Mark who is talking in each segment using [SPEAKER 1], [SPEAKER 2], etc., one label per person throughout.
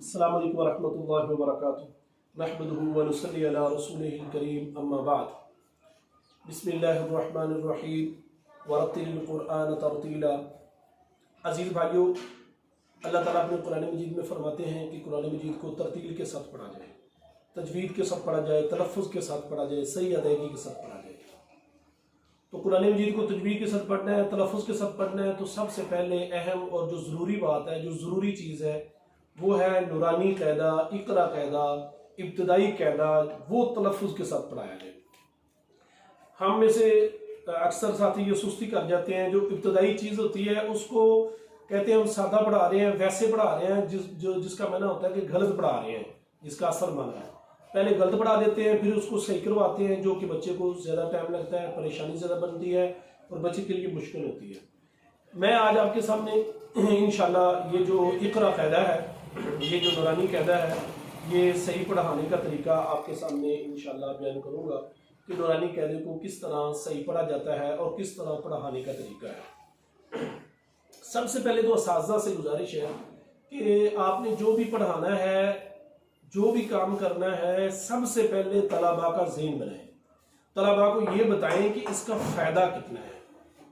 [SPEAKER 1] السلام علیکم ورحمۃ اللہ وبرکاتہ نحمدہ ونصلی علی رسولہ الکریم اما بعد بسم اللہ الرحمن الرحیم ورتل القرآن ترتیلا۔ عزیز بھائیوں، اللہ تعالیٰ اپنے قرآن مجید میں فرماتے ہیں کہ قرآن مجید کو ترتیل کے ساتھ پڑھا جائے، تجوید کے ساتھ پڑھا جائے، تلفظ کے ساتھ پڑھا جائے، صحیح ادائیگی کے ساتھ پڑھا جائے۔ تو قرآن مجید کو تجوید کے ساتھ پڑھنا ہے، تلفظ کے ساتھ پڑھنا ہے، تو سب سے پہلے اہم اور جو ضروری بات ہے، جو ضروری چیز ہے، وہ ہے نورانی قاعدہ، اقرا قاعدہ، ابتدائی قاعدہ، وہ تلفظ کے ساتھ پڑھایا جائے۔ ہم میں سے اکثر ساتھی یہ سستی کر جاتے ہیں، جو ابتدائی چیز ہوتی ہے اس کو کہتے ہیں ہم سادہ پڑھا رہے ہیں، ویسے پڑھا رہے ہیں، جس کا معنی ہوتا ہے کہ غلط پڑھا رہے ہیں، جس کا اثر معنی ہے۔ پہلے غلط پڑھا دیتے ہیں، پھر اس کو صحیح کرواتے ہیں، جو کہ بچے کو زیادہ ٹائم لگتا ہے، پریشانی زیادہ بنتی ہے اور بچے کے لیے مشکل ہوتی ہے۔ میں آج آپ کے سامنے انشاءاللہ یہ جو اقرا قاعدہ ہے، یہ جو نورانی قاعدہ ہے، یہ صحیح پڑھانے کا طریقہ آپ کے سامنے انشاءاللہ بیان کروں گا کہ نورانی قاعدے کو کس طرح صحیح پڑھا جاتا ہے اور کس طرح پڑھانے کا طریقہ ہے۔ سب سے پہلے تو اساتذہ سے گزارش ہے کہ آپ نے جو بھی پڑھانا ہے، جو بھی کام کرنا ہے، سب سے پہلے طلباء کا ذہن بنائیں، طلباء کو یہ بتائیں کہ اس کا فائدہ کتنا ہے،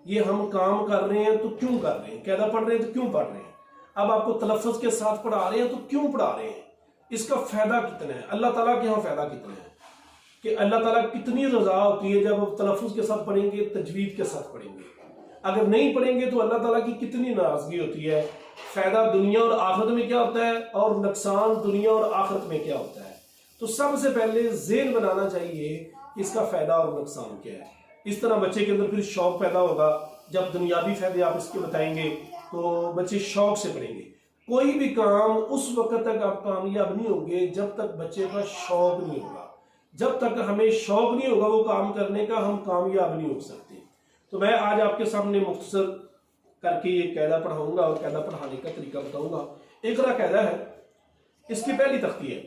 [SPEAKER 1] یہ ہم کام کر رہے ہیں تو کیوں کر رہے ہیں، قاعدہ پڑھ رہے ہیں تو کیوں پڑھ رہے ہیں، اب آپ کو تلفظ کے ساتھ پڑھا رہے ہیں تو کیوں پڑھا رہے ہیں، اس کا فائدہ کتنا ہے، اللہ تعالیٰ کے یہاں فائدہ کتنا ہے، کہ اللہ تعالیٰ کتنی رضا ہوتی ہے جب آپ تلفظ کے ساتھ پڑھیں گے، تجوید کے ساتھ پڑھیں گے۔ اگر نہیں پڑھیں گے تو اللہ تعالیٰ کی کتنی ناراضگی ہوتی ہے، فائدہ دنیا اور آخرت میں کیا ہوتا ہے اور نقصان دنیا اور آخرت میں کیا ہوتا ہے۔ تو سب سے پہلے ذہن بنانا چاہیے کہ اس کا فائدہ اور نقصان کیا ہے۔ اس طرح بچے کے اندر پھر شوق پیدا ہوگا، جب دنیاوی فائدے آپ اس کے بتائیں گے تو بچے شوق سے پڑھیں گے۔ کوئی بھی کام اس وقت تک آپ کامیاب نہیں ہوں گے جب تک بچے کا شوق نہیں ہوگا، جب تک ہمیں شوق نہیں ہوگا وہ کام کرنے کا، ہم کامیاب نہیں ہو سکتے۔ تو میں آج آپ کے سامنے مختصر کر کے یہ قاعدہ پڑھاؤں گا اور قاعدہ پڑھانے کا طریقہ بتاؤں گا۔ اقرا قاعدہ ہے، اس کی پہلی تختی ہے،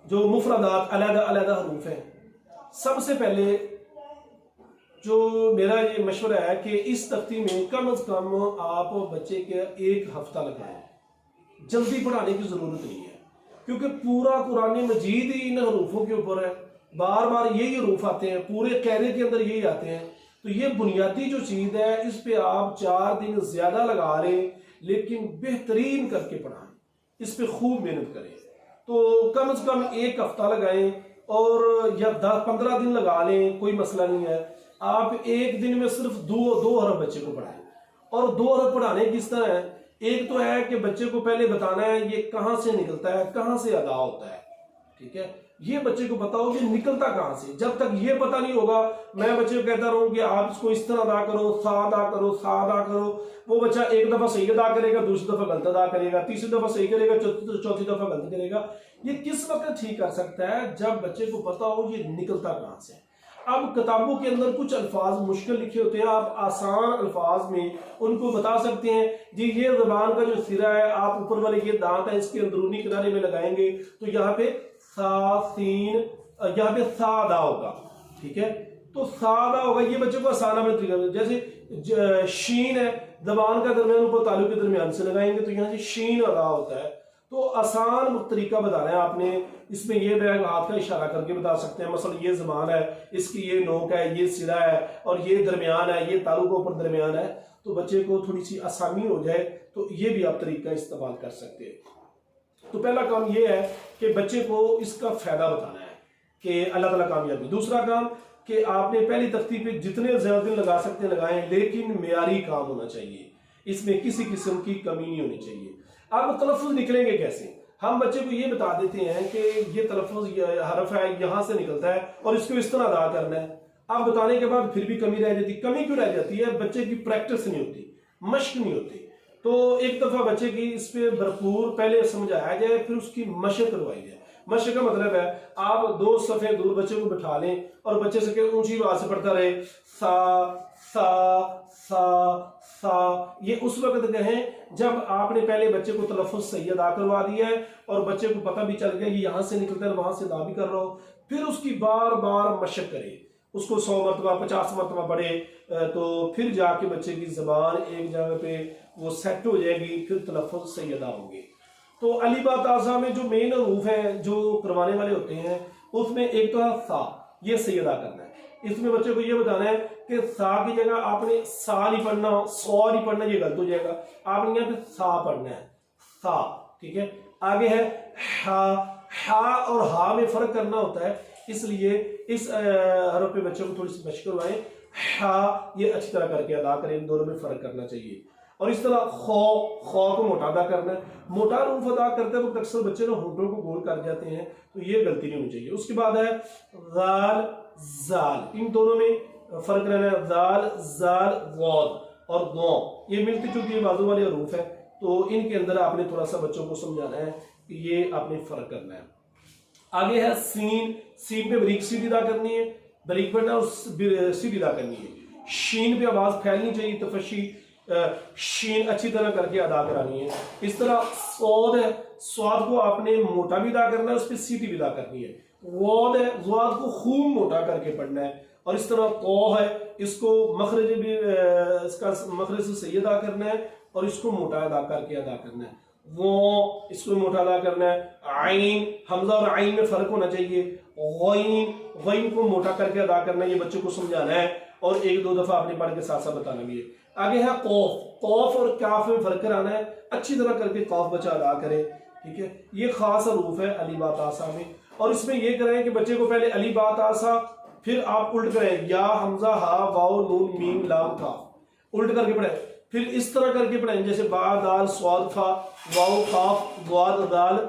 [SPEAKER 1] جو مفردات علیحدہ علیحدہ حروف ہیں۔ سب سے پہلے جو میرا یہ مشورہ ہے کہ اس تختی میں کم از کم آپ بچے کے 1 ہفتہ لگائیں، جلدی پڑھانے کی ضرورت نہیں ہے، کیونکہ پورا قرآن مجید ہی ان حروفوں کے اوپر ہے، بار بار یہی حروف آتے ہیں، پورے قاعدے کے اندر یہی آتے ہیں۔ تو یہ بنیادی جو چیز ہے، اس پہ آپ 4 دن زیادہ لگا لیں، لیکن بہترین کر کے پڑھائیں، اس پہ خوب محنت کریں۔ تو کم از کم 1 ہفتہ لگائیں اور یا 15 دن لگا لیں، کوئی مسئلہ نہیں ہے۔ آپ ایک دن میں صرف 2 حرف بچے کو پڑھائیں، اور 2 حرف پڑھانے کس طرح ہے؟ ایک تو ہے کہ بچے کو پہلے بتانا ہے یہ کہاں سے نکلتا ہے، کہاں سے ادا ہوتا ہے، ٹھیک ہے، یہ بچے کو بتاؤ کہ نکلتا کہاں سے۔ جب تک یہ پتہ نہیں ہوگا، میں بچے کو کہتا رہوں کہ آپ اس کو اس طرح ادا کرو، سا ادا کرو، سا ادا کرو، وہ بچہ ایک دفعہ صحیح ادا کرے گا، دوسری دفعہ غلط ادا کرے گا، تیسری دفعہ صحیح کرے گا، چوتھی دفعہ غلط کرے گا۔ یہ کس وقت ٹھیک کر سکتا ہے؟ جب بچے کو پتہ ہو یہ نکلتا کہاں سے۔ اب کتابوں کے اندر کچھ الفاظ مشکل لکھے ہوتے ہیں، آپ آسان الفاظ میں ان کو بتا سکتے ہیں، جی یہ زبان کا جو سرا ہے، آپ اوپر والے یہ دانت ہے، اس کے اندرونی کنارے میں لگائیں گے تو یہاں پہ سا سین، یہاں پہ سا ادا ہوگا، ٹھیک ہے، تو سا ادا ہوگا۔ یہ بچے کو آسان میں طریقہ، جیسے شین ہے، زبان کا درمیان اوپر تعلق کے درمیان سے لگائیں گے تو یہاں سے شین ادا ہوتا ہے۔ تو آسان طریقہ بتانا ہے آپ نے، اس میں یہ بیگ ہاتھ کا اشارہ کر کے بتا سکتے ہیں، مثلا یہ زبان ہے، اس کی یہ نوک ہے، یہ سرا ہے، اور یہ درمیان ہے، یہ تعلق اوپر درمیان ہے، تو بچے کو تھوڑی سی آسانی ہو جائے تو یہ بھی آپ طریقہ استعمال کر سکتے ہیں۔ تو پہلا کام یہ ہے کہ بچے کو اس کا فائدہ بتانا ہے کہ اللہ تعالیٰ کامیابی۔ دوسرا کام کہ آپ نے پہلی تختی پہ جتنے زیادہ دن لگا سکتے ہیں لگائیں، لیکن معیاری کام ہونا چاہیے، اس میں کسی قسم کی کمی نہیں ہونی چاہیے۔ اب تلفظ نکلیں گے کیسے؟ ہم بچے کو یہ بتا دیتے ہیں کہ یہ تلفظ حرف ہے، یہاں سے نکلتا ہے اور اس کو اس طرح ادا کرنا ہے۔ اب بتانے کے بعد پھر بھی کمی رہ جاتی۔ کمی کیوں رہ جاتی ہے؟ بچے کی پریکٹس نہیں ہوتی، مشق نہیں ہوتی۔ تو ایک دفعہ بچے کی اس پہ بھرپور پہلے سمجھایا جائے، پھر اس کی مشق کروائی جائے۔ مشق کا مطلب ہے آپ 2 صفحے دور بچے کو بٹھا لیں اور بچے سے کہ اونچی آواز سے پڑھتا رہے، سا سا سا سا، یہ اس وقت کہیں جب آپ نے پہلے بچے کو تلفظ صحیح ادا کروا دیا ہے اور بچے کو پتہ بھی چل گیا کہ یہاں سے نکلتا ہے، وہاں سے ادا بھی کر رہا ہو۔ پھر اس کی بار بار مشق کرے، اس کو 100 مرتبہ 50 مرتبہ پڑھے تو پھر جا کے بچے کی زبان ایک جگہ پہ وہ سیٹ ہو جائے گی، پھر تلفظ صحیح ادا ہوں گے۔ تو علی با تا سا میں جو مین حروف ہیں جو کروانے والے ہوتے ہیں، اس میں ایک تو ہے سا، یہ صحیح ادا کرنا ہے۔ اس میں بچے کو یہ بتانا ہے کہ سا کی جگہ آپ نے سا نہیں پڑھنا، سو نہیں پڑھنا، یہ غلط ہو جائے گا، آپ نے یہاں پہ سا پڑھنا ہے، سا، ٹھیک ہے۔ آگے ہے ہا، ہا اور ہا میں فرق کرنا ہوتا ہے، اس لیے اس حرف پہ بچوں کو تھوڑی سی مشق کروائیں۔ ہا یہ اچھی طرح کر کے ادا کریں، ان دونوں میں فرق کرنا چاہیے۔ اور اس طرح خو، خو کو موٹا ادا کرنا ہے۔ موٹا حروف ادا کرتے وقت اکثر بچے نا ہونٹوں کو گول کر جاتے ہیں، تو یہ غلطی نہیں ہونی چاہیے۔ اس کے بعد ہے زال، زال، ان دونوں میں فرق رہنا ہے، زال، زال، غود اور غو، یہ ملتی جلتی بازو والے حروف ہیں، تو ان کے اندر آپ نے تھوڑا سا بچوں کو سمجھانا ہے کہ یہ آپ نے فرق کرنا ہے۔ آگے ہے سین، سین پہ بریک سیدھ ادا کرنی ہے، بریک پڑھنا اور سیدھ ادا کرنی ہے۔ شین پہ آواز پھیلنی چاہیے، تفشی، شین اچھی طرح کر کے ادا کرانی ہے۔ اس طرح سود ہے، سواد کو آپ نے موٹا بھی ادا کرنا ہے، اس پہ سیدھی بھی ادا کرنی ہے۔ وود ہے، واد کو خوب موٹا کر کے پڑھنا ہے۔ اور اس طرح تو ہے، اس کو مخرج بھی اس کا مخرج سے صحیح ادا کرنا ہے اور اس کو موٹا ادا کر کے ادا کرنا ہے۔ وہ اس کو موٹا ادا کرنا ہے۔ عین، حمزہ اور عین میں فرق ہونا چاہیے۔ غین، غین کو موٹا کر کے ادا کرنا ہے، یہ بچوں کو سمجھانا ہے اور ایک دو دفعہ آپ نے پڑھ کے ساتھ ساتھ بتانا بھی ہے۔ آگے ہے قوف، قوف اور کاف میں فرق کرانا ہے، اچھی طرح کر کے قوف بچہ ادا کرے، ٹھیک ہے۔ یہ خاص حروف ہے علی با تا سا میں، اور اس میں یہ کریں کہ بچے کو پہلے علی با تا سا، پھر آپ الٹ کریں یا حمزہ ہا واو نون میم لام کاف، الٹ کر کے پڑھیں، پھر اس طرح کر کے پڑھیں جیسے با دال سواد فا واو قاف ضاد دال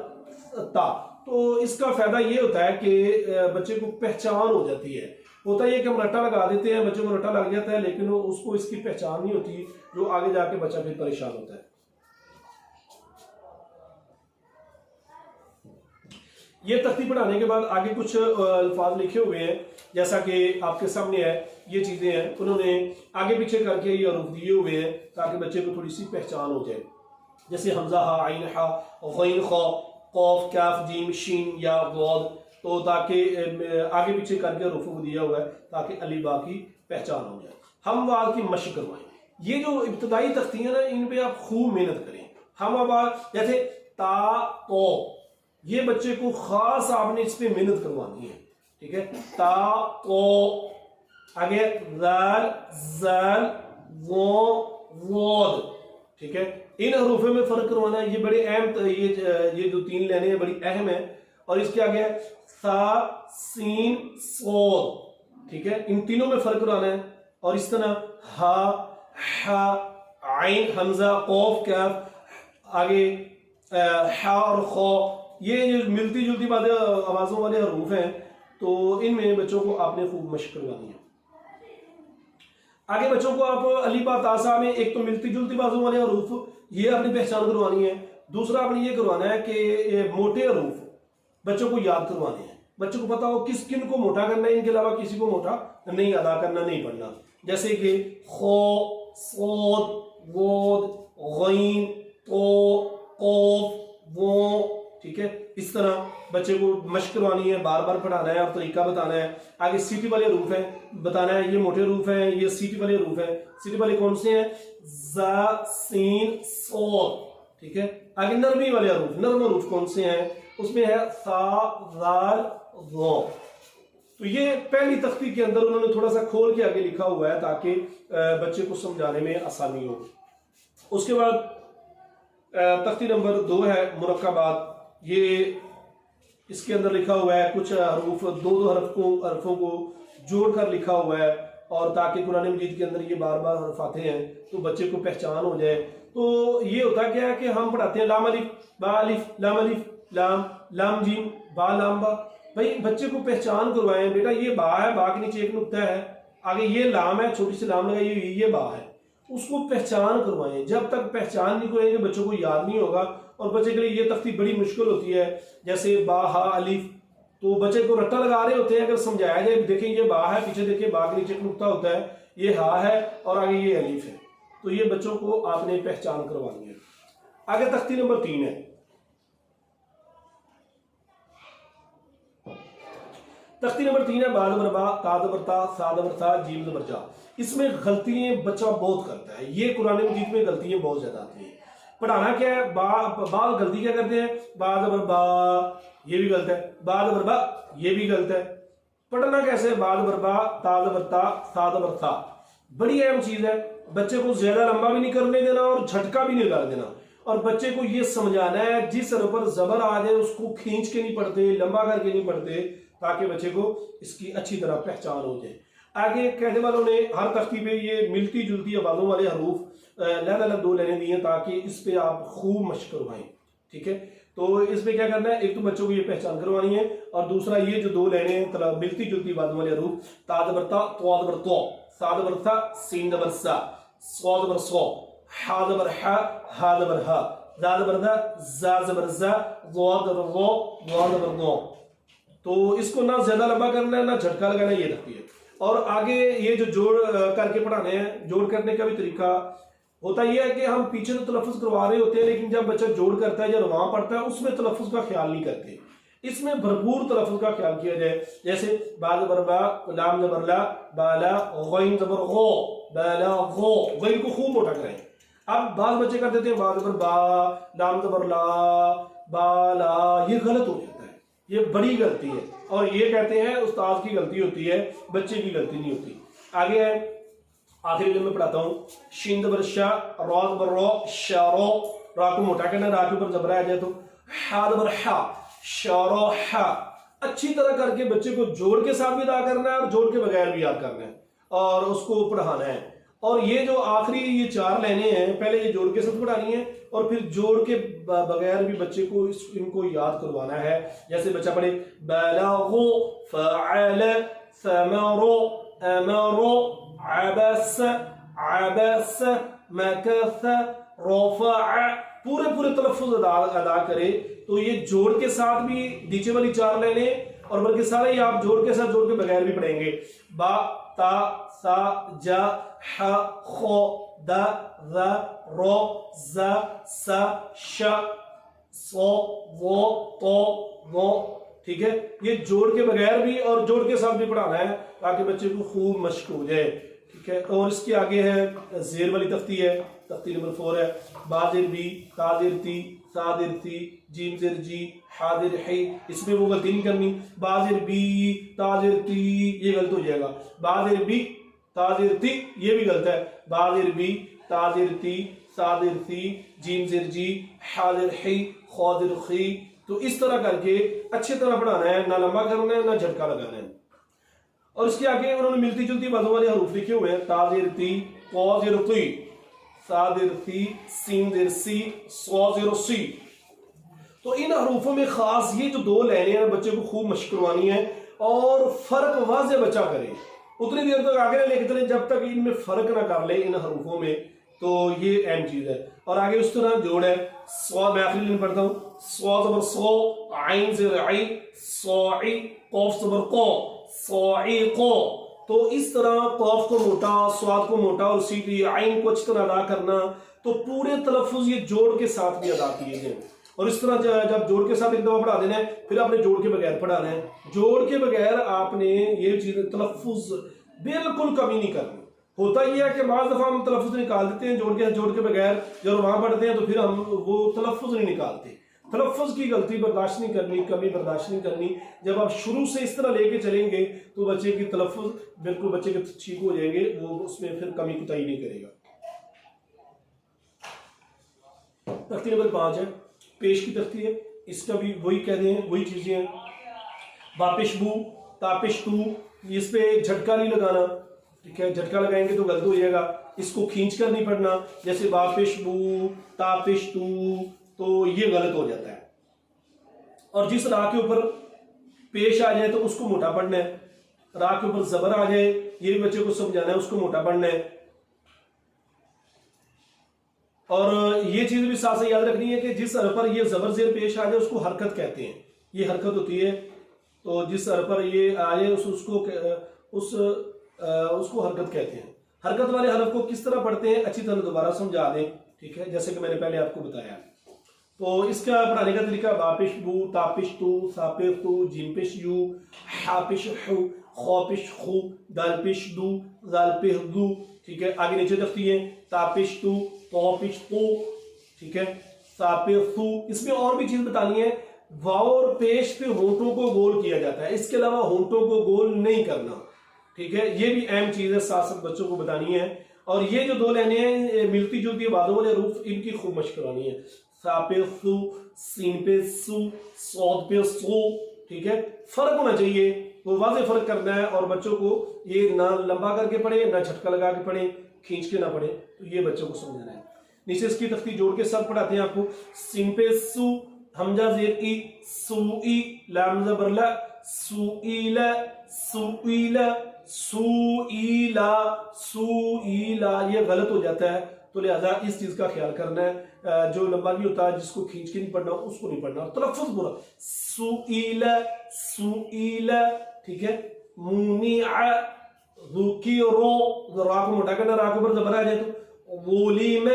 [SPEAKER 1] تا۔ تو اس کا فائدہ یہ ہوتا ہے کہ بچے کو پہچان ہو جاتی ہے۔ ہوتا یہ کہ ہم رٹا لگا دیتے ہیں، بچوں کو رٹا لگ جاتا ہے، لیکن اس کو اس کی پہچان نہیں ہوتی، جو آگے جا کے بچہ پھر پریشان ہوتا ہے۔ یہ تختی پڑھانے کے بعد آگے کچھ الفاظ لکھے ہوئے ہیں، جیسا کہ آپ کے سامنے ہے، یہ چیزیں ہیں، انہوں نے آگے پیچھے کر کے یہ حروف دیے ہوئے ہیں تاکہ بچے کو تھوڑی سی پہچان ہو جائے، جیسے حمزہ ہا عین ہا غین خا قوف کاف جیم شین یا غاد، تو تاکہ آگے پیچھے کر کے حروف کو دیا ہوا ہے تاکہ علی با کی پہچان ہو جائے۔ ہم آواز کی مشق کروائیں، یہ جو ابتدائی تختی ہیں نا، ان پہ آپ خوب محنت کریں۔ ہم آواز جیسے تا تو، یہ بچے کو خاص آپ نے اس پہ محنت کروانی ہے، ٹھیک ہے۔ تا تو، آگے زال زال وہ وود، ٹھیک ہے۔ ان حروفوں میں فرق کروانا ہے، یہ بڑے اہم، یہ جو تین لینے ہیں بڑی اہم ہیں۔ اور اس کے آگے سا سین صاد، ٹھیک ہے، ان تینوں میں فرق کرانا ہے۔ اور اس طرح ہا ہا عین حمزہ قوف کاف، آگے ہا اور خو، یہ جو ملتی جلتی باتیں آوازوں والے حروف ہیں، تو ان میں بچوں کو آپ نے خوب مشق کروانی ہے۔ آگے بچوں کو آپ علی با تا سا میں ایک تو ملتی جلتی بازوں والے حروف، یہ آپ نے پہچان کروانی ہے۔ دوسرا آپ نے یہ کروانا ہے کہ موٹے حروف بچوں کو یاد کروانے ہیں، بچوں کو پتا ہو کس کن کو موٹا کرنا ہے، ان کے علاوہ کسی کو موٹا نہیں ادا کرنا، نہیں پڑھنا، جیسے کہ خو، صاد، وود، غین، تو، قوف، وہ، ٹھیک ہے۔ اس طرح بچے کو مشق کروانی ہے، بار بار پڑھانا ہے اور طریقہ بتانا ہے۔ آگے سیٹی والے حروف ہیں، بتانا ہے یہ موٹے حروف ہیں، یہ سیٹی والے حروف ہیں۔ سیٹی والے کون سے ہیں؟ زا سین صاد، ٹھیک ہے۔ آگے نرمی والے حروف، نرم حروف کون سے ہیں؟ اس میں ہے سا زال ظا۔ تو یہ پہلی تختی کے اندر انہوں نے تھوڑا سا کھول کے آگے لکھا ہوا ہے تاکہ بچے کو سمجھانے میں آسانی ہو۔ اس کے بعد تختی نمبر 2 ہے مرکبات، یہ اس کے اندر لکھا ہوا ہے کچھ حروف، دو حرفوں کو جوڑ کر لکھا ہوا ہے، اور تاکہ قرآن مجید کے اندر یہ بار بار حرف آتے ہیں تو بچے کو پہچان ہو جائے۔ تو یہ ہوتا کیا ہے کہ ہم پڑھاتے ہیں لام الف با الف لام الف لام، لام جیم با لام با، بھائی بچے کو پہچان کروائیں، بیٹا یہ با ہے، با کے نیچے ایک نقطہ ہے، آگے یہ لام ہے، چھوٹی سی لام لگائی ہوئی، یہ با ہے، اس کو پہچان کروائیں۔ جب تک پہچان نہیں کریں گے بچوں کو یاد نہیں ہوگا، اور بچے کے لیے یہ تختی بڑی مشکل ہوتی ہے، جیسے با ہا الف، تو بچے کو رٹا لگا رہے ہوتے ہیں، اگر سمجھایا جائے دیکھیں یہ با ہے، پیچھے دیکھیں با کے نیچے ایک نقطہ ہوتا ہے، یہ ہا ہے اور آگے یہ الف ہے، تو یہ بچوں کو آپ نے پہچان کروانی ہے۔ آگے تختی نمبر 3 ہے، تختی نمبر 3 ہے با زبر با تا زبر تا سا زبر سا جیم زبر جا. اس میں غلطیاں بچہ بہت کرتا ہے، یہ قرآن مجید میں غلطیاں بہت زیادہ آتی ہیں. پڑھانا کیا ہے، بعض غلطی کیا کرتے ہیں، با زبر با یہ بھی غلط ہے، با زبر با یہ بھی غلط ہے. پڑھنا کیسے، با زبر با تا زبر تا سا زبر سا. بڑی اہم چیز ہے، بچے کو زیادہ لمبا بھی نہیں کرنے دینا اور جھٹکا بھی نہیں ڈال دینا، اور بچے کو یہ سمجھانا ہے جس حرف پر زبر آ جائے اس کو کھینچ کے نہیں پڑھتے، لمبا کر کے نہیں پڑھتے، تاکہ بچے کو اس کی اچھی طرح پہچان ہو جائے. آگے کہنے والوں نے ہر تختی پہ یہ ملتی جلتی آوازوں والے حروف الگ الگ 2 لینے دیے تاکہ اس پہ آپ خوب مشق کروائیں. ٹھیک ہے، تو اس میں کیا کرنا ہے، ایک تو بچوں کو یہ پہچان کروانی ہے، اور دوسرا یہ جو 2 لینے ہیں ملتی جلتی آوازوں والے حروف، تا زبر تا تو زبر تو، سا زبر سا سین زبر سا، صاد زبر صو، ہا زبر ہا ہا زبر ہا، زا زبر زا زا زبر زا، ضاد زبر ضو ضاد زبر ضو. تو اس کو نہ زیادہ لمبا کرنا ہے نہ جھٹکا لگانا ہے، یہ تختی ہے. اور آگے یہ جو جوڑ کر کے پڑھانے ہیں، جوڑ کرنے کا بھی طریقہ ہوتا یہ ہے کہ ہم پیچھے تو تلفظ کروا رہے ہوتے ہیں، لیکن جب بچہ جوڑ کرتا ہے یا رواں پڑھتا ہے اس میں تلفظ کا خیال نہیں کرتے. اس میں بھرپور تلفظ کا خیال کیا جائے، جیسے با زبر با لام زبر لا بالا غین زبر غو بالا غو، غین کو خوب موٹا کریں. اب بعض بچے کر دیتے ہیں با زبر با لام زبر لا بالا، یہ غلط ہو جاتا ہے، یہ بڑی غلطی ہے، اور یہ کہتے ہیں استاد کی غلطی ہوتی ہے، بچے کی غلطی نہیں ہوتی. آگے ہے آخری جو میں پڑھاتا ہوں، شین زبر شا را زبر رو شارو، را کو موٹا کرنا، را کے اوپر زبر آ جائے تو ہا زبر ہا شارو ہا. اچھی طرح کر کے بچے کو جوڑ کے ساتھ بھی ادا کرنا ہے اور جوڑ کے بغیر بھی یاد کرنا ہے اور اس کو پڑھانا ہے. اور یہ جو آخری یہ 4 لینے ہیں، پہلے یہ جوڑ کے ساتھ پڑھانی ہے اور پھر جوڑ کے بغیر بھی بچے کو ان کو یاد کروانا ہے. جیسے بچہ پڑھے بلغ فعل ثمر امر عبس عبس مکث رفع، پورے تلفظ ادا کرے. تو یہ جوڑ کے ساتھ بھی نیچے والی 4 لینے، اور بلکہ سارے ہی آپ جوڑ کے ساتھ جوڑ کے بغیر بھی پڑھیں گے. با تا سا جا ح خ د ذ ر ز س ش ص و ط و. ٹھیک ہے، یہ جوڑ کے بغیر بھی اور جوڑ کے ساتھ بھی پڑھانا ہے تاکہ بچے کو خوب مشق ہو جائے. ٹھیک ہے، اور اس کے آگے ہے زیر والی تختی ہے، تختی نمبر 4 ہے. با زیر بی تا زیر تی سا زیر تی جیم زیر جی ہا زیر حی. اس میں وہ غلطی نہیں کرنی، با زیر بی تا زیر تی یہ غلط ہو جائے گا، با زیر بی تا زیر تی یہ بھی غلط ہے، با زیر بی تا زیر تی سا زیر تی جیم زیر جی ہا زیر حی خا زیر خی. تو اس طرح کر کے اچھی طرح پڑھانا ہے، نہ لمبا کرنا ہے نہ جھٹکا لگانا ہے. اور اس کے آگے انہوں نے ملتی جلتی بازوں والے حروف لکھے ہوئے ہیں، تا زیر تی قا زیر تی سا زیر تی سین زیر سی صا زیر سی. تو ان حروفوں میں خاص یہ جو 2 لینے ہیں بچے کو خوب مشق کروانی ہے اور فرق واضح بچہ کرے. اتنی دیر تک آگے نہ لے کے چلیں جب تک ان میں فرق نہ کر لے ان حروفوں میں. تو یہ اہم چیز ہے. اور آگے اس طرح جوڑ ہے، سوا میں آخری لائن پڑھتا ہوں، سوا زبر سو عین زیر عین صاعی قاف زبر قا صاعق. تو اس طرح قاف کو موٹا سواد کو موٹا اور سیدھی عین کو اچھی طرح ادا کرنا. تو پورے تلفظ یہ جوڑ کے ساتھ بھی ادا کیے جائیں. اور اس طرح جب جوڑ کے ساتھ ایک دفعہ پڑھا دینا ہے پھر آپ نے جوڑ کے بغیر پڑھانا ہے. جوڑ کے بغیر آپ نے یہ چیز تلفظ بالکل کمی نہیں کرنی. ہوتا یہ ہے کہ بعض دفعہ ہم تلفظ نکال دیتے ہیں جوڑ کے بغیر، جب وہاں پڑھتے ہیں تو پھر ہم وہ تلفظ نہیں نکالتے. تلفظ کی غلطی برداشت نہیں کرنی، کمی برداشت نہیں کرنی. جب آپ شروع سے اس طرح لے کے چلیں گے تو بچے کی تلفظ بالکل بچے کے ٹھیک ہو جائیں گے، وہ اس میں پھر کمی کوتاہی نہیں کرے گا. تختی نمبر 5 ہے، پیش کی تختی ہے. اس کا بھی وہی کہتے ہیں، وہی چیزیں ہیں. باپش بو تاپش تو، اس پہ جھٹکا نہیں لگانا. ٹھیک ہے، جھٹکا لگائیں گے تو غلط ہو جائے گا. اس کو کھینچ کر نہیں پڑھنا، جیسے باپش بو تاپش تو یہ غلط ہو جاتا ہے. اور جس راہ کے اوپر پیش آ جائے تو اس کو موٹا پڑھنا ہے. راہ کے اوپر زبر آ جائے یہ بھی بچے کو سمجھانا ہے، اس کو موٹا پڑھنا ہے. اور یہ چیز بھی ساتھ سے یاد رکھنی ہے کہ جس حرف پر یہ زبر زیر پیش آ جائے اس کو حرکت کہتے ہیں. یہ حرکت ہوتی ہے. تو جس حرف پر یہ آ جائے اس کو حرکت کہتے ہیں. حرکت والے حرف کو کس طرح پڑھتے ہیں اچھی طرح دوبارہ سمجھا دیں. ٹھیک ہے، جیسے کہ میں نے پہلے آپ کو بتایا. تو اس کا پڑھانے کا طریقہ باپش بو، تاپش تو، ساپش تو، جیم پش یو، ہاپش ہو، خوپش خو، دالپش دو، زالپش دو، ٹھیک ہے. آگے نیچے تختی ہے تاپش تو، توپش تو، ٹھیک ہے، ساپش تو. اس میں اور بھی چیز بتانی ہے، واو اور پیش پہ ہونٹوں کو گول کیا جاتا ہے، اس کے علاوہ ہونٹوں کو گول نہیں کرنا، ٹھیک ہے. یہ بھی اہم چیز ہے، ساتھ ساتھ بچوں کو بتانی ہے. اور یہ جو دو لائنیں ہیں ملتی جلتی آوازوں والے حروف، ان کی خوب مشق کرانی ہے. سا پہ سو، سین پہ سو، صاد پہ سو، ٹھیک ہے. فرق ہونا چاہیے، وہ واضح فرق کرنا ہے، اور بچوں کو یہ نہ لمبا کر کے پڑھے، نہ جھٹکا لگا کے پڑھے، کھینچ کے نہ پڑھے. تو یہ بچوں کو سمجھانا ہے. نیچے اس کی تختی جوڑ کے سب پڑھاتے ہیں آپ کو. سین پہ سو، حمزہ زیر ای، سو ای، لام زبر لا، سو ای لا، سو ای لا، سو ای لا، سو ای لا. یہ غلط ہو جاتا ہے، تو لہذا اس چیز کا خیال کرنا ہے. جو لمبا نہیں ہوتا، جس کو کھینچ کے نہیں پڑھنا اس کو نہیں پڑھنا. اور تلفظ پورا سو ای لا، سو ای لا، ٹھیک ہے. منیع، ذکی رو، را کو موٹا کرنا، را کے اوپر زبر آ جائے تو وولیم،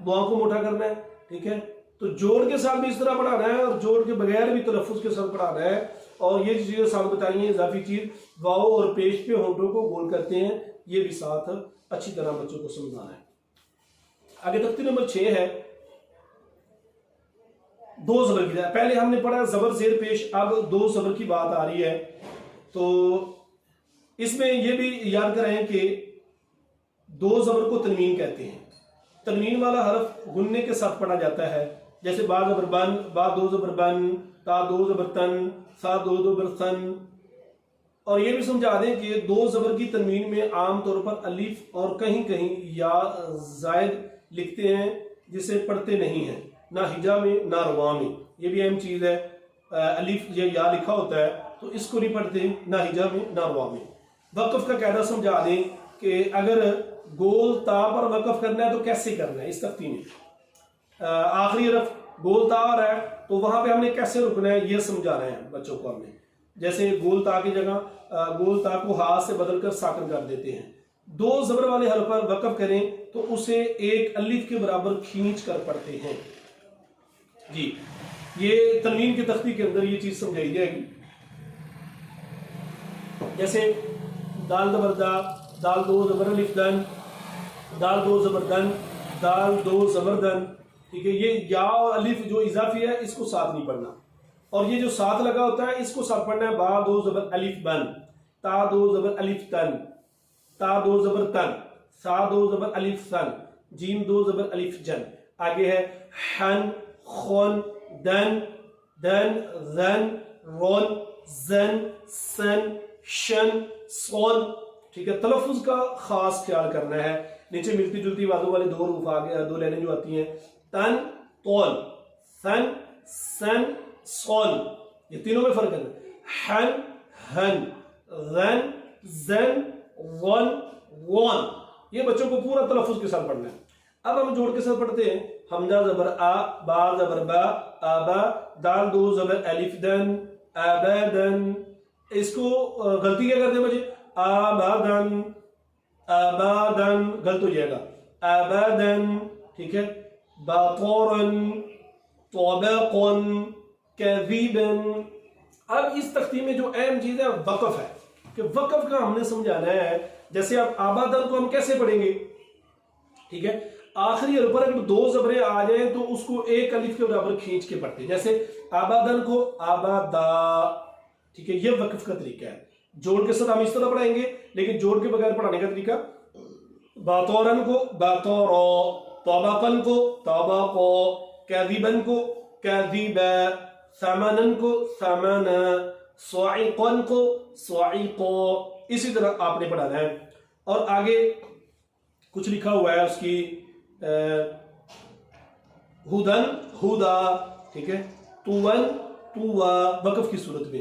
[SPEAKER 1] دعا کو موٹا کرنا ہے، ٹھیک ہے. تو جوڑ کے ساتھ بھی اس طرح پڑھانا ہے، اور جوڑ کے بغیر بھی تلفظ کے ساتھ پڑھانا ہے. اور یہ چیزیں ساتھ بتائی ہیں اضافی چیز، واؤ اور پیش پہ ہونٹوں کو گول کرتے ہیں، یہ بھی ساتھ اچھی طرح بچوں کو سمجھانا ہے. آگے تختی نمبر 6 ہے دو زبر کی. پہلے ہم نے پڑھا زبر زیر پیش، اب دو زبر کی بات آ رہی ہے. تو اس میں یہ بھی یاد کریں کہ دو زبر کو تنوین کہتے ہیں. تنوین والا حرف غننے کے ساتھ پڑھا جاتا ہے، جیسے با زبر بن، با دو زبر بن، تا دو زبر تن، سا دو زبر سن. اور یہ بھی سمجھا دیں کہ دو زبر کی تنوین میں عام طور پر الف اور کہیں کہیں یا زائد لکھتے ہیں، جسے پڑھتے نہیں ہیں، نہ ہجا میں نہ روا میں. یہ بھی اہم چیز ہے، الف یا لکھا ہوتا ہے تو اس کو نہیں پڑھتے نہ ہجا میں نہ روا میں. وقف کا قاعدہ سمجھا دیں کہ اگر گول تا پر وقف کرنا ہے تو کیسے کرنا ہے. اس تختی میں آخری حرف گول تا آ رہا ہے تو وہاں پہ ہم نے کیسے رکنا ہے یہ سمجھا رہے ہیں بچوں کو. ہم نے جیسے گول تا کی جگہ گول تا کو ہاتھ سے بدل کر ساکن کر دیتے ہیں. دو زبر والے حرف پر وقف کریں تو اسے ایک الف کے برابر کھینچ کر پڑھتے ہیں. جی یہ تنوین کی تختی کے اندر یہ چیز سمجھائی جائے گی. جیسے دال زبر دا، دال دو زبر الف دن، دال دو زبر دن، دال دو زبر دن، ٹھیک ہے. یہ یا اور الف جو اضافی ہے اس کو ساتھ نہیں پڑھنا، اور یہ جو ساتھ لگا ہوتا ہے اس کو ساتھ پڑھنا ہے. با دو زبر الف بن، تا دو زبر الف تن، تا دو زبر تن، سا دو زبر الف سن، جیم دو زبر الف جن. آگے ہے حن، خون، دن، دن، زن، رون، زن، سن، شن، سون، ٹھیک ہے. تلفظ کا خاص خیال کرنا ہے. نیچے ملتی جلتی آوازوں والے دو حروف آگے، دو لائنیں جو آتی ہیں، تن، طول، سن، سن، سون، یہ تینوں میں فرق ہے. حن، ہن، غن، زن، ون، وون. یہ بچوں کو پورا تلفظ کے ساتھ پڑھنا ہے. اب ہم جوڑ کے ساتھ پڑھتے ہیں. حمزہ زبر آ، با زبر با، آبا، دال دو زبر الف دن، آبادن. اس کو غلطی کیا کرتے ہیں بچے؟ آبادن، آبادن غلط ہو جائے گا. آبادن، ٹھیک ہے. باطورن، طبقن، کذیبن. اب اس تختی میں جو اہم چیز ہے وقف ہے، کہ وقف کا ہم نے سمجھانا ہے. جیسے اب آبادن کو ہم کیسے پڑھیں گے؟ ٹھیک ہے. آخری حرف پر اگر دو زبریں آ جائیں تو اس کو ایک الف کے برابر کھینچ کے پڑھتے ہیں. جیسے آبادن کو آبادا، ٹھیک ہے. یہ وقف کا طریقہ ہے. جوڑ کے ساتھ ہم اس طرح پڑھائیں گے، لیکن جوڑ کے بغیر پڑھانے کا طریقہ باطورن کو باطورو، طبقن کو طبقو، کذیبن کو کذیبا، ثمنن کو ثمنا، صاعقن کو صاعقو. اسی طرح آپ نے پڑھانا ہے. اور آگے کچھ لکھا ہوا ہے اس کی ہدن، ہدا، ٹھیک ہے. توون، توا. وقف کی صورت میں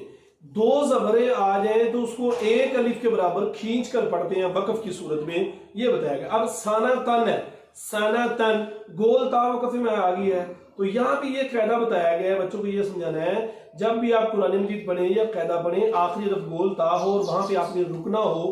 [SPEAKER 1] دو زبریں آ جائیں تو اس کو ایک الف کے برابر کھینچ کر پڑھتے ہیں وقف کی صورت میں، یہ بتایا گیا. اب سانا تن ہے، سانا تن گول تا وقف میں آ گئی ہے. تو یہاں بھی یہ قاعدہ بتایا گیا ہے، بچوں کو یہ سمجھانا ہے جب بھی آپ قرآن مجید پڑھیں یا قاعدہ پڑھیں، آخری حرف گول تا ہو اور وہاں پہ آپ نے رکنا ہو،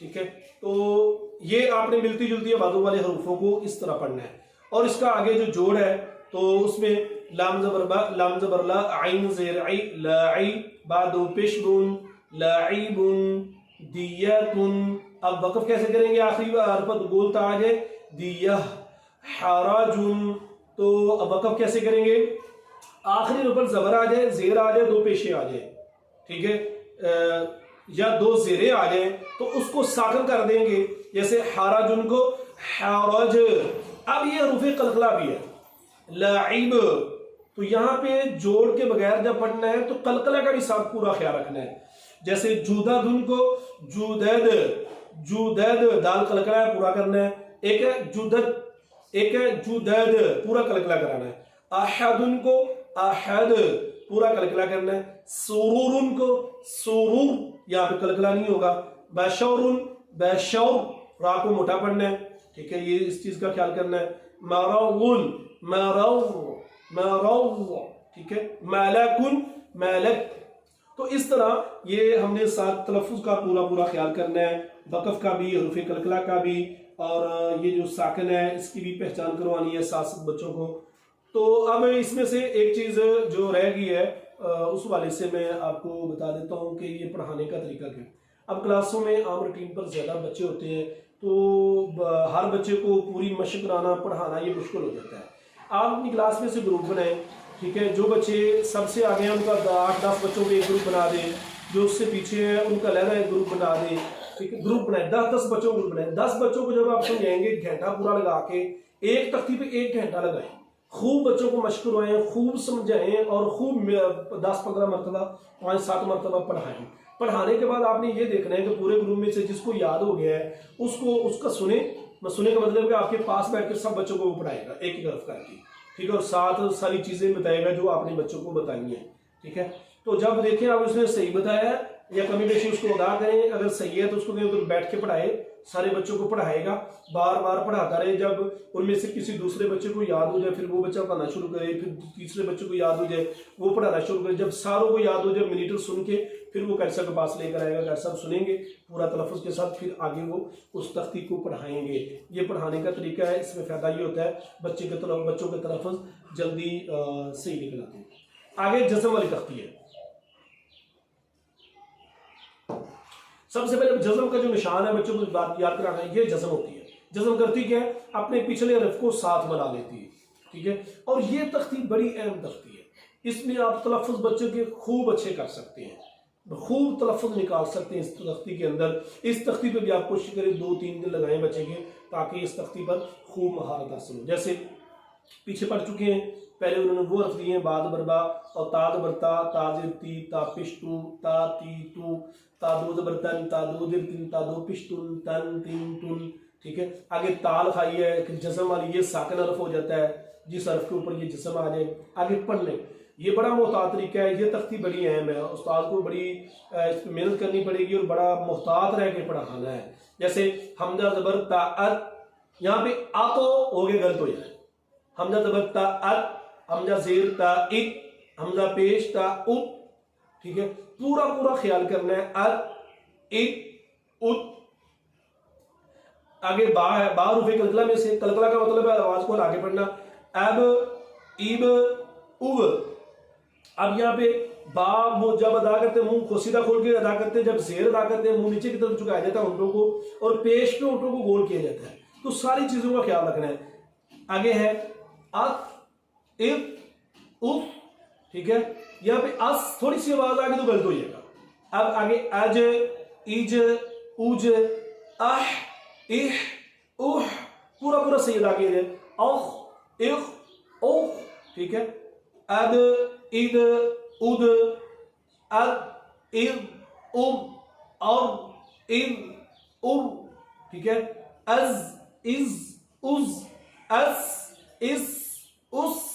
[SPEAKER 1] ٹھیک ہے، تو یہ آپ نے ملتی جلتی آوازوں والے حروفوں کو اس طرح پڑھنا ہے. اور اس کا آگے جو جوڑ ہے تو اس میں لام زبر با، لام زبر لا، عین زیر عی، لاعی، بعد پیش بن، لاعب، دیت. اب وقف کیسے کریں گے؟ آخری حرف پر گول تا آ جائے، دیہ، حراج. تو اب وقف کیسے کریں گے؟ آخری حرف پر زبر آ جائے، زیر آ جائے، دو پیشے آ جائے، ٹھیک ہے، یا دو زیریں آ جائیں تو اس کو ساکن کر دیں گے، جیسے حراج کو حرج. اب یہ حروف قلقلہ بھی ہے. لاعب، تو یہاں پہ جوڑ کے بغیر جب پڑھنا ہے تو قلقلہ کا بھی ساتھ پورا خیال رکھنا ہے. جیسے جودہ دن کو جودید، جودید دال قلقلہ ہے پورا کرنا ہے. ایک ہے جودد، ایک ہے جودید پورا قلقلہ کرانا ہے. احدن کو احد پورا قلقلہ کرنا ہے. سرورن کو سرور یہاں پہ قلقلہ نہیں ہوگا. بشورن بشور را کو موٹا پڑھنا ہے، ٹھیک ہے، یہ اس چیز کا خیال کرنا ہے. مرون مرو مرو، ٹھیک ہے. ملکن ملک. تو اس طرح یہ ہم نے ساتھ تلفظ کا پورا خیال کرنا ہے، وقف کا بھی، حروف قلقلہ کا بھی، اور یہ جو ساکن ہے اس کی بھی پہچان کروانی ہے ساتھ ساتھ بچوں کو. تو اب اس میں سے ایک چیز جو رہ گئی ہے اس والے سے میں آپ کو بتا دیتا ہوں کہ یہ پڑھانے کا طریقہ کیا. اب کلاسوں میں عام روٹین پر زیادہ بچے ہوتے ہیں تو ہر بچے کو پوری مشق کرانا پڑھانا یہ مشکل ہو جاتا ہے. آپ اپنی کلاس میں سے گروپ بنائیں، ٹھیک ہے، جو بچے سب سے آگے ہیں ان کا 8-10 بچوں کو ایک گروپ بنا دیں، جو اس سے پیچھے ہیں ان کا علیحدہ ایک گروپ بنا دیں، ٹھیک ہے. گروپ بنائیں، 10 بچوں کو گروپ بنائیں. 10 بچوں کو جب آپ سمجھائیں گے گھنٹہ پورا لگا کے ایک تختی پہ 1 گھنٹہ لگائیں، خوب بچوں کو مشق کروائیں، خوب سمجھائیں اور خوب 10-15 مرتبہ 5-7 مرتبہ پڑھائیں. پڑھانے کے بعد آپ نے یہ دیکھنا ہے کہ پورے گروپ میں سے جس کو یاد ہو گیا ہے اس کا سنیں. سننے کا مطلب ہے کہ آپ کے پاس بیٹھ کے سب بچوں کو وہ پڑھائے گا ایک حرف کر کے، ٹھیک ہے، اور ساتھ ساری چیزیں بتائے گا جو آپ نے بچوں کو بتائی ہیں، ٹھیک ہے. تو جب دیکھیں آپ اس نے صحیح بتایا ہے یا کمی بیشی اس کو ادا کریں، اگر صحیح ہے تو اس کو ادھر بیٹھ کے پڑھائے، سارے بچوں کو پڑھائے گا، بار بار پڑھاتا رہے. جب ان میں سے کسی دوسرے بچے کو یاد ہو جائے پھر وہ بچہ پڑھانا شروع کرے، پھر تیسرے بچے کو یاد ہو جائے وہ پڑھانا شروع کرے. جب ساروں کو یاد ہو جائے منیٹر سن کے پھر وہ کیسا کے پاس لے کر آئے گا، کیسا سنیں گے پورا تلفظ کے ساتھ، پھر آگے وہ اس تختی کو پڑھائیں گے. یہ پڑھانے کا طریقہ ہے. اس میں فائدہ یہ ہوتا ہے بچوں کے تلفظ جلدی صحیح نکل آتے ہیں. آگے جزم والی تختی ہے. سب سے پہلے جزم کا جو نشان ہے بچوں کو بات یاد کرانا ہے، یہ جزم ہوتی ہے. جزم کرتی کیا ہے؟ اپنے پچھلے حرف کو ساتھ ملا لیتی ہے، ٹھیک ہے. اور یہ تختی بڑی اہم تختی ہے. اس میں آپ تلفظ بچوں کے خوب اچھے کر سکتے ہیں، خوب تلفظ نکال سکتے ہیں اس تختی کے اندر. اس تختی پہ بھی آپ کوشش کریں 2-3 دن لگائیں بچے کے تاکہ اس تختی پر خوب مہارت حاصل ہو. جیسے پیچھے پڑھ چکے ہیں، پہلے انہوں نے وہ حرف دیے ہیں با زبر با اور تا زبر تا، تا زیر تی، تا پش تو، تا تی تو، تا دو زبر تن، تا دو زیر تن، تا دو پش تن، تن تین تن، ٹھیک ہے. آگے تا لکھائی ہے کہ جزم والی، یہ ساکن حرف ہو جاتا ہے جس حرف کے اوپر یہ جزم آ جائے. آگے پڑھ لیں، یہ بڑا محتاط طریقہ ہے. یہ تختی بڑی اہم ہے، استاد کو بڑی اس پہ محنت کرنی پڑے گی اور بڑا محتاط رہ کے پڑھانا ہے. جیسے حمزہ زبر تا ات، یہاں پہ آ تو ہو گئے غلط ہو جائے. حمزہ زبر تا ات، حمزہ زیر تا ات، حمزہ پیش تا ات، ٹھیک ہے. پورا خیال کرنا ہے. ات ات ات. آگے با ہے، با حروف قلقلہ میں سے، قلقلہ کا مطلب ہے آواز کو آگے پڑھنا. اب اب اوب. اب یہاں پہ با جب ادا کرتے ہیں منہ کو سیدھا کھول کے ادا کرتے ہیں، جب زیر ادا کرتے ہیں منہ نیچے کی طرف جھکایا جاتا ہے ہونٹوں کو، اور پیش پہ ہونٹوں کو گول کیا جاتا ہے. تو ساری چیزوں کا خیال رکھنا ہے. آگے ہے ات ات اف، ٹھیک ہے. یہاں پہ اس تھوڑی سی آواز آگے تو غلط ہو جائے گا. اب آگے اج ایج اوج اح اح اوح، پورا صحیح ادا کیا جائے. اوخ اخ اوخ، ٹھیک ہے. اد اد اد اد اد ام اور اد ام، ٹھیک ہے. از از از اس اس اس.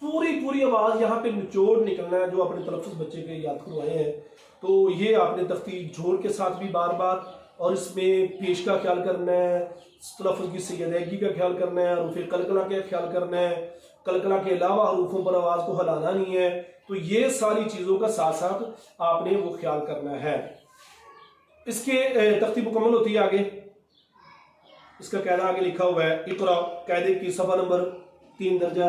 [SPEAKER 1] پوری آواز یہاں پہ نچوڑ نکلنا ہے جو اپنے تلفظ بچے کے یاد کروائے ہیں. تو یہ آپ نے تختی جوڑ کے ساتھ بھی بار بار، اور اس میں پیش کا خیال کرنا ہے، تلفظ کی صحیح ادائیگی کا خیال کرنا ہے، حروف قلقلہ کا خیال کرنا ہے، قلقلہ کے علاوہ حروفوں پر آواز کو ہلانا نہیں ہے. تو یہ ساری چیزوں کا ساتھ ساتھ آپ نے وہ خیال کرنا ہے. اس کے تختی مکمل ہوتی ہے آگے، اس کا قاعدہ آگے لکھا ہوا ہے، اقرا قاعدے کی صفحہ نمبر 3 درجہ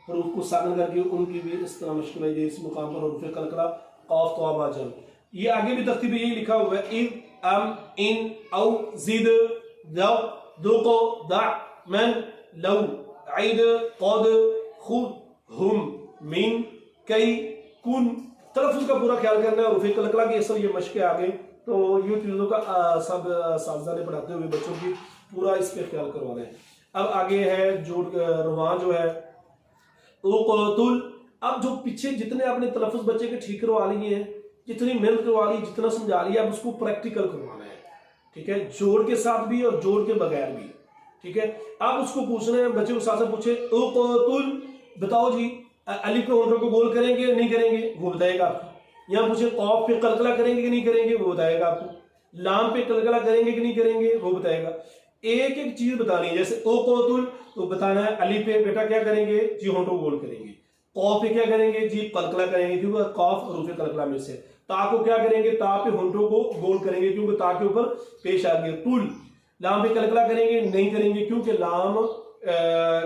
[SPEAKER 1] حروف کو ساکن کر کے ان کی بھی اس طرح مشق کرائی اس مقام پر حروف قلقلہ قاف تو با جم. یہ آگے بھی تختی پہ یہی لکھا ہوا ہے، اذ ام ان او زد ذو ذوق دع من لو عید قد خود ہم من کئی کن. تلفظ کا پورا خیال کرنا ہے. حروف قلقلہ کی اصل یہ مشق ہے آگے، تو یہ چیزوں کا سب اساتذہ نے پڑھاتے ہوئے بچوں کی پورا اس پہ خیال کروانا ہے. اب آگے ہے جو رواں جو ہے اقتل. اب جو پیچھے جتنے آپ نے تلفظ بچے کے ٹھیک کروا لیے ہیں، جتنی محنت کروا لی، جتنا سمجھا لیا، اب اس کو پریکٹیکل کروانا ہے. ٹھیک ہے، جوڑ کے ساتھ بھی اور جوڑ کے بغیر بھی. ٹھیک ہے، اب اس کو پوچھنا ہے، بچے کو ساتھ پوچھے اقتل، بتاؤ جی الف کے ہونٹوں کو گول کریں گے نہیں کریں گے، وہ بتائے گا آپ کو. یہاں پوچھے قاف پہ قلقلہ کریں گے کہ نہیں کریں گے، وہ بتائے گا آپ کو. لام پہ قلقلہ کریں گے کہ نہیں کریں گے، وہ بتائے گا. ایک ایک چیز بتانی ہے. جیسے اقتل تو بتانا ہے الف پہ بیٹا کیا کریں گے جی ہونٹوں کو گول کریں گے. قاف پہ کیا کریں گے جی قلقلہ کریں گے کیونکہ قاف حروف قلقلہ میں سے. تا کو کیا کریں گے، تا پہ ہونٹوں کو گول کریں گے کیونکہ تا کے اوپر پیش آ گیا طول. لام پہ قلقلہ کریں گے نہیں کریں گے کیونکہ لام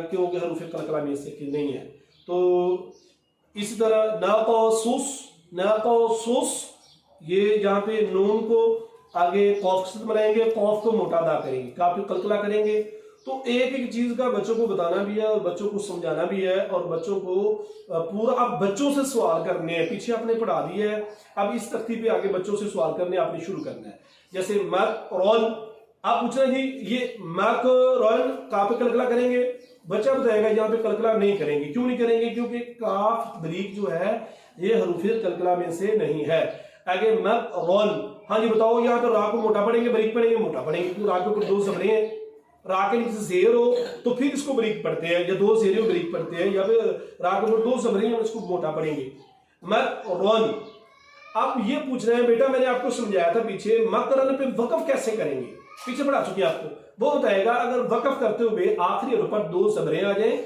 [SPEAKER 1] کیونکہ حروف قلقلہ میں سے نہیں ہے. تو اسی طرح ناقصص یہ جہاں پہ نون کو آگے قاف سے ملائیں گے، قاف کو موٹا ادا کریں گے، کاف پہ قلقلہ کریں گے. تو ایک ایک چیز کا بچوں کو بتانا بھی ہے اور بچوں کو سمجھانا بھی ہے اور بچوں کو پورا اب بچوں سے سوال کرنے ہیں. پیچھے آپ نے پڑھا دیا ہے، اب اس تختی پہ آگے بچوں سے سوال کرنے آپ نے شروع کرنا ہے. جیسے مکرون، آپ پوچھ رہے ہیں جی یہ مکرون کاف پہ قلقلہ کریں گے، بچہ بتائے گا یہاں پہ قلقلہ نہیں کریں گے. کیوں نہیں کریں گے؟ کیونکہ کاف بریک جو ہے یہ حروف قلقلہ میں سے نہیں ہے. آگے مکرون، ہاں جی بتاؤ یہاں پہ را کو موٹا پڑھیں گے بریک پڑھیں گے؟ موٹا پڑھیں گے کیونکہ را کے اوپر دو زبریں ہیں. را کے نیچے زیر ہو تو پھر اس کو بریک پڑھتے ہیں، یا دو زیریں بریک پڑھتے ہیں، یا پھر را کے اوپر دو زبریں ہیں اس کو موٹا پڑھیں گے. مکرون. آپ یہ پوچھ رہے ہیں بیٹا میں نے آپ کو سمجھایا تھا پیچھے مکرن پہ وقف کیسے کریں گے، پیچھے پڑھا چکی آپ کو. وہ بتائے گا اگر وقف کرتے ہوئے آخری حرف پر دو زبریں آ جائیں،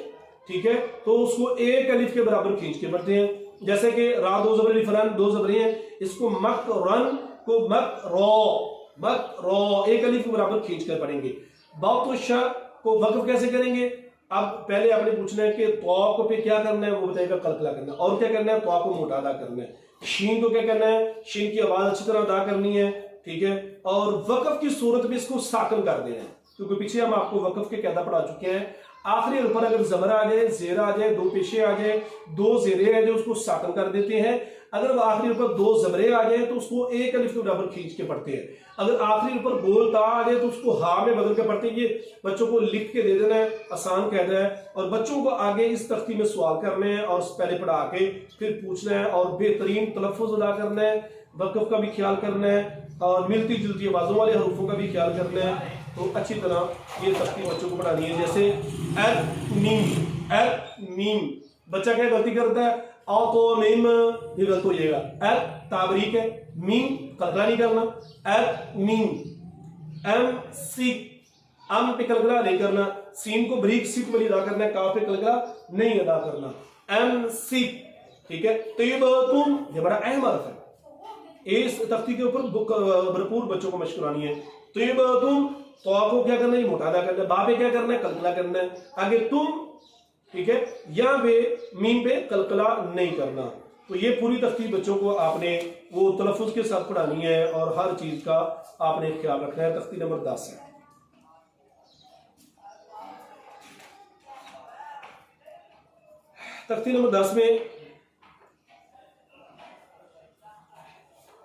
[SPEAKER 1] ٹھیک ہے، تو اس کو ایک الف کے برابر کھینچ کے پڑھتے ہیں. جیسے کہ را دو زبریں، فرن دو زبریں ہیں، اس کو مکرن کو مکرو ایک الف کے برابر کھینچ کر پڑھیں گے. باء و شا کو وقف کیسے کریں گے؟ اب پہلے آپ نے پوچھنا ہے کہ طا کو پہ کیا کرنا ہے، وہ بتائے گا قلقلہ کرنا ہے. اور کیا کرنا ہے؟ طا کو موٹا ادا کرنا ہے. شین کو کیا کرنا ہے؟ شین کی آواز اچھی طرح ادا کرنی ہے. ٹھیک ہے، اور وقف کی صورت میں اس کو ساکن کر دینا ہے کیونکہ پیچھے ہم آپ کو وقف کے قاعدہ پڑھا چکے ہیں. آخری حرف پر اگر زبر آ جائے، زیر آ جائے، دو پیشے آ جائے، دو زیریں آ جائے، اس کو ساکن کر دیتے ہیں. اگر وہ آخری حرف پر دو زبریں آ جائے تو اس کو ایک الف کے برابر کھینچ کے پڑھتے ہیں. اگر آخری حرف پر گول تا آ جائے تو اس کو ہا میں بدل کے پڑھتے ہیں. یہ بچوں کو لکھ کے دے دینا ہے، آسان قاعدہ ہے. اور بچوں کو آگے اس تختی میں سوال کرنے ہیں اور پہلے پڑھا کے پھر پوچھنا ہے اور بہترین تلفظ ادا کرنا ہے. وقف کا بھی خیال کرنا ہے اور ملتی جلتی آوازوں والے حروفوں کا بھی خیال کرنا ہے. تو اچھی طرح یہ تختی بچوں کو پڑھانی ہے. جیسے میم، بچہ کیا غلطی کرتا ہے؟ آ تو میم، یہ غلط ہو جائے گا. تابریک ہے، میم قلقلہ نہیں کرنا. میم. ایم سیک، ام پہ قلقلہ نہیں کرنا. سین کو بریک سیک والی ادا کرنا ہے، کاف پہ قلقلہ نہیں ادا کرنا. ایم سیک. ٹھیک ہے، طیبۃ یہ بڑا اہم حرف ہے. اس تختی کے اوپر بھرپور بچوں کو مشق کرانی ہے. طیبۃ، طا کو کیا کرنا ہے؟ موٹا ادا کرنا ہے. با پہ کیا کرنا ہے؟ قلقلہ کرنا ہے. آگے تم، ٹھیک ہے، یہاں پہ میم پہ قلقلہ نہیں کرنا. تو یہ پوری تختی بچوں کو آپ نے وہ تلفظ کے ساتھ پڑھانی ہے اور ہر چیز کا آپ نے خیال رکھنا ہے. تختی نمبر 10 ہے. تختی نمبر 10 میں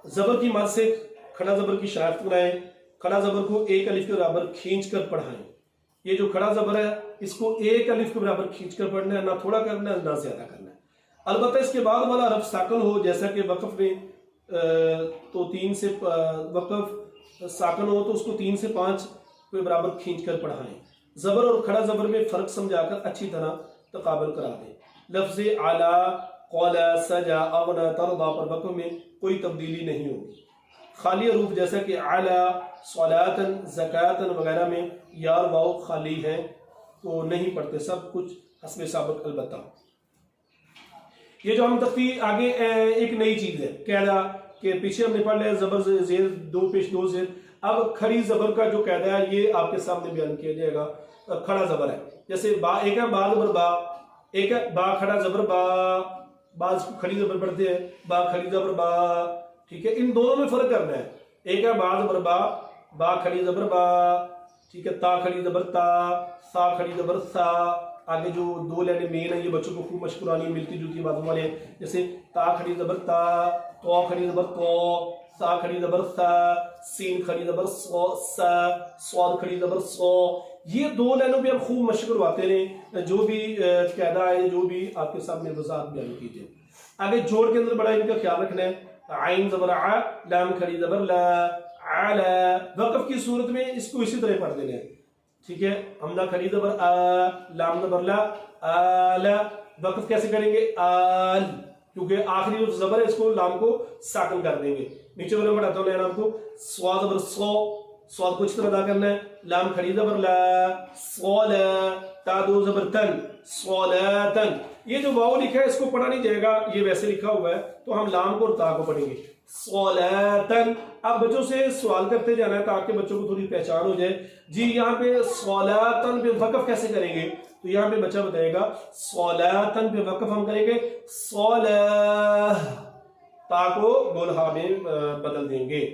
[SPEAKER 1] زبر کی مد سے کھڑا زبر کی شناخت بنائیں. کھڑا زبر کو ایک الف کے برابر کھینچ کر پڑھائیں. یہ جو کھڑا زبر ہے اس کو ایک الف کے برابر کھینچ کر پڑھنا ہے، نہ تھوڑا کرنا ہے نہ زیادہ کرنا ہے. البتہ اس کے بعد والا حرف ساکن ہو، جیسا کہ وقف میں تو 3 سے وقف ساکن ہو تو اس کو 3 سے 5 کے برابر کھینچ کر پڑھائیں. زبر اور کھڑا زبر میں فرق سمجھا کر اچھی طرح تقابل کرا دیں. لفظ اعلی، قول، سجا، اغنا، ترضا پر وقف میں کوئی تبدیلی نہیں ہوگی. خالی حروف جیسا کہ اعلی، صلاتن، زکاتن وغیرہ میں یا اور واو خالی ہیں تو نہیں پڑھتے، سب کچھ حسب سابق. البتہ یہ جو ہم تختی آگے ایک نئی چیز ہے قاعدہ کہ پیچھے ہم نے پڑھ لیا زبر زیر دو پیش دو زیر. اب کھڑی زبر کا جو قاعدہ ہے یہ آپ کے سامنے بیان کیا جائے گا. کھڑا زبر ہے جیسے با ایک ہے با زبر با, ایک ہے با کھڑا زبر با, بعض کو کھڑی زبر پڑھتے ہیں با کھڑی زبر با. ٹھیک ہے, ان دونوں میں فرق کرنا ہے. ایک ہے با زبر با, با کھڑی زبر با. ٹھیک ہے, تا کھڑی زبر تا, سا کھڑی زبر سا. آگے جو دو لائنیں مین ہیں یہ بچوں کو خوب مشکورانی ملتی جلتی باتوں والے ہیں, جیسے تا کھڑی زبر تا, تو کھڑی زبر تو, سا کھڑی زبر سا, سین کھڑی زبر سو سا, صاد کھڑی زبر سو. یہ دو لائنوں پہ ہم خوب مشق کرواتے ہیں. جو بھی قاعدہ ہے جو بھی آپ کے سامنے وضاحت بیان کیجیے. آگے جوڑ کے اندر بڑا ان کا خیال رکھنا ہے. عین زبر ع, لام کھڑی زبر لا, علا. وقف کی صورت میں اس کو اسی طرح پڑھ دینا ہے. ٹھیک ہے, حمزہ کھڑی زبر آ, لام زبر لا, آلا. وقف کیسے کریں گے؟ آل, کیونکہ آخری جو زبر ہے اس کو لام کو ساکن کر دیں گے. نیچے والے پڑھاتا ہوں لام کو, سوا زبر سو, سواد کو اس طرح ادا کرنا ہے. لام کھڑی زبر لا, صولا. تا دو زبر تن, صولاتن. یہ جو واو لکھا ہے اس کو پڑھا نہیں جائے گا, یہ ویسے لکھا ہوا ہے تو ہم لام کو اور تا کو پڑھیں گے. صولاتن. اب بچوں سے سوال کرتے جانا ہے تاکہ بچوں کو تھوڑی پہچان ہو جائے. جی یہاں پہ صولاتن پہ وقف کیسے کریں گے؟ تو یہاں پہ بچہ بتائے گا صولاتن پہ وقف ہم کریں گے صولا, تا کو گولہا میں بدل دیں گے.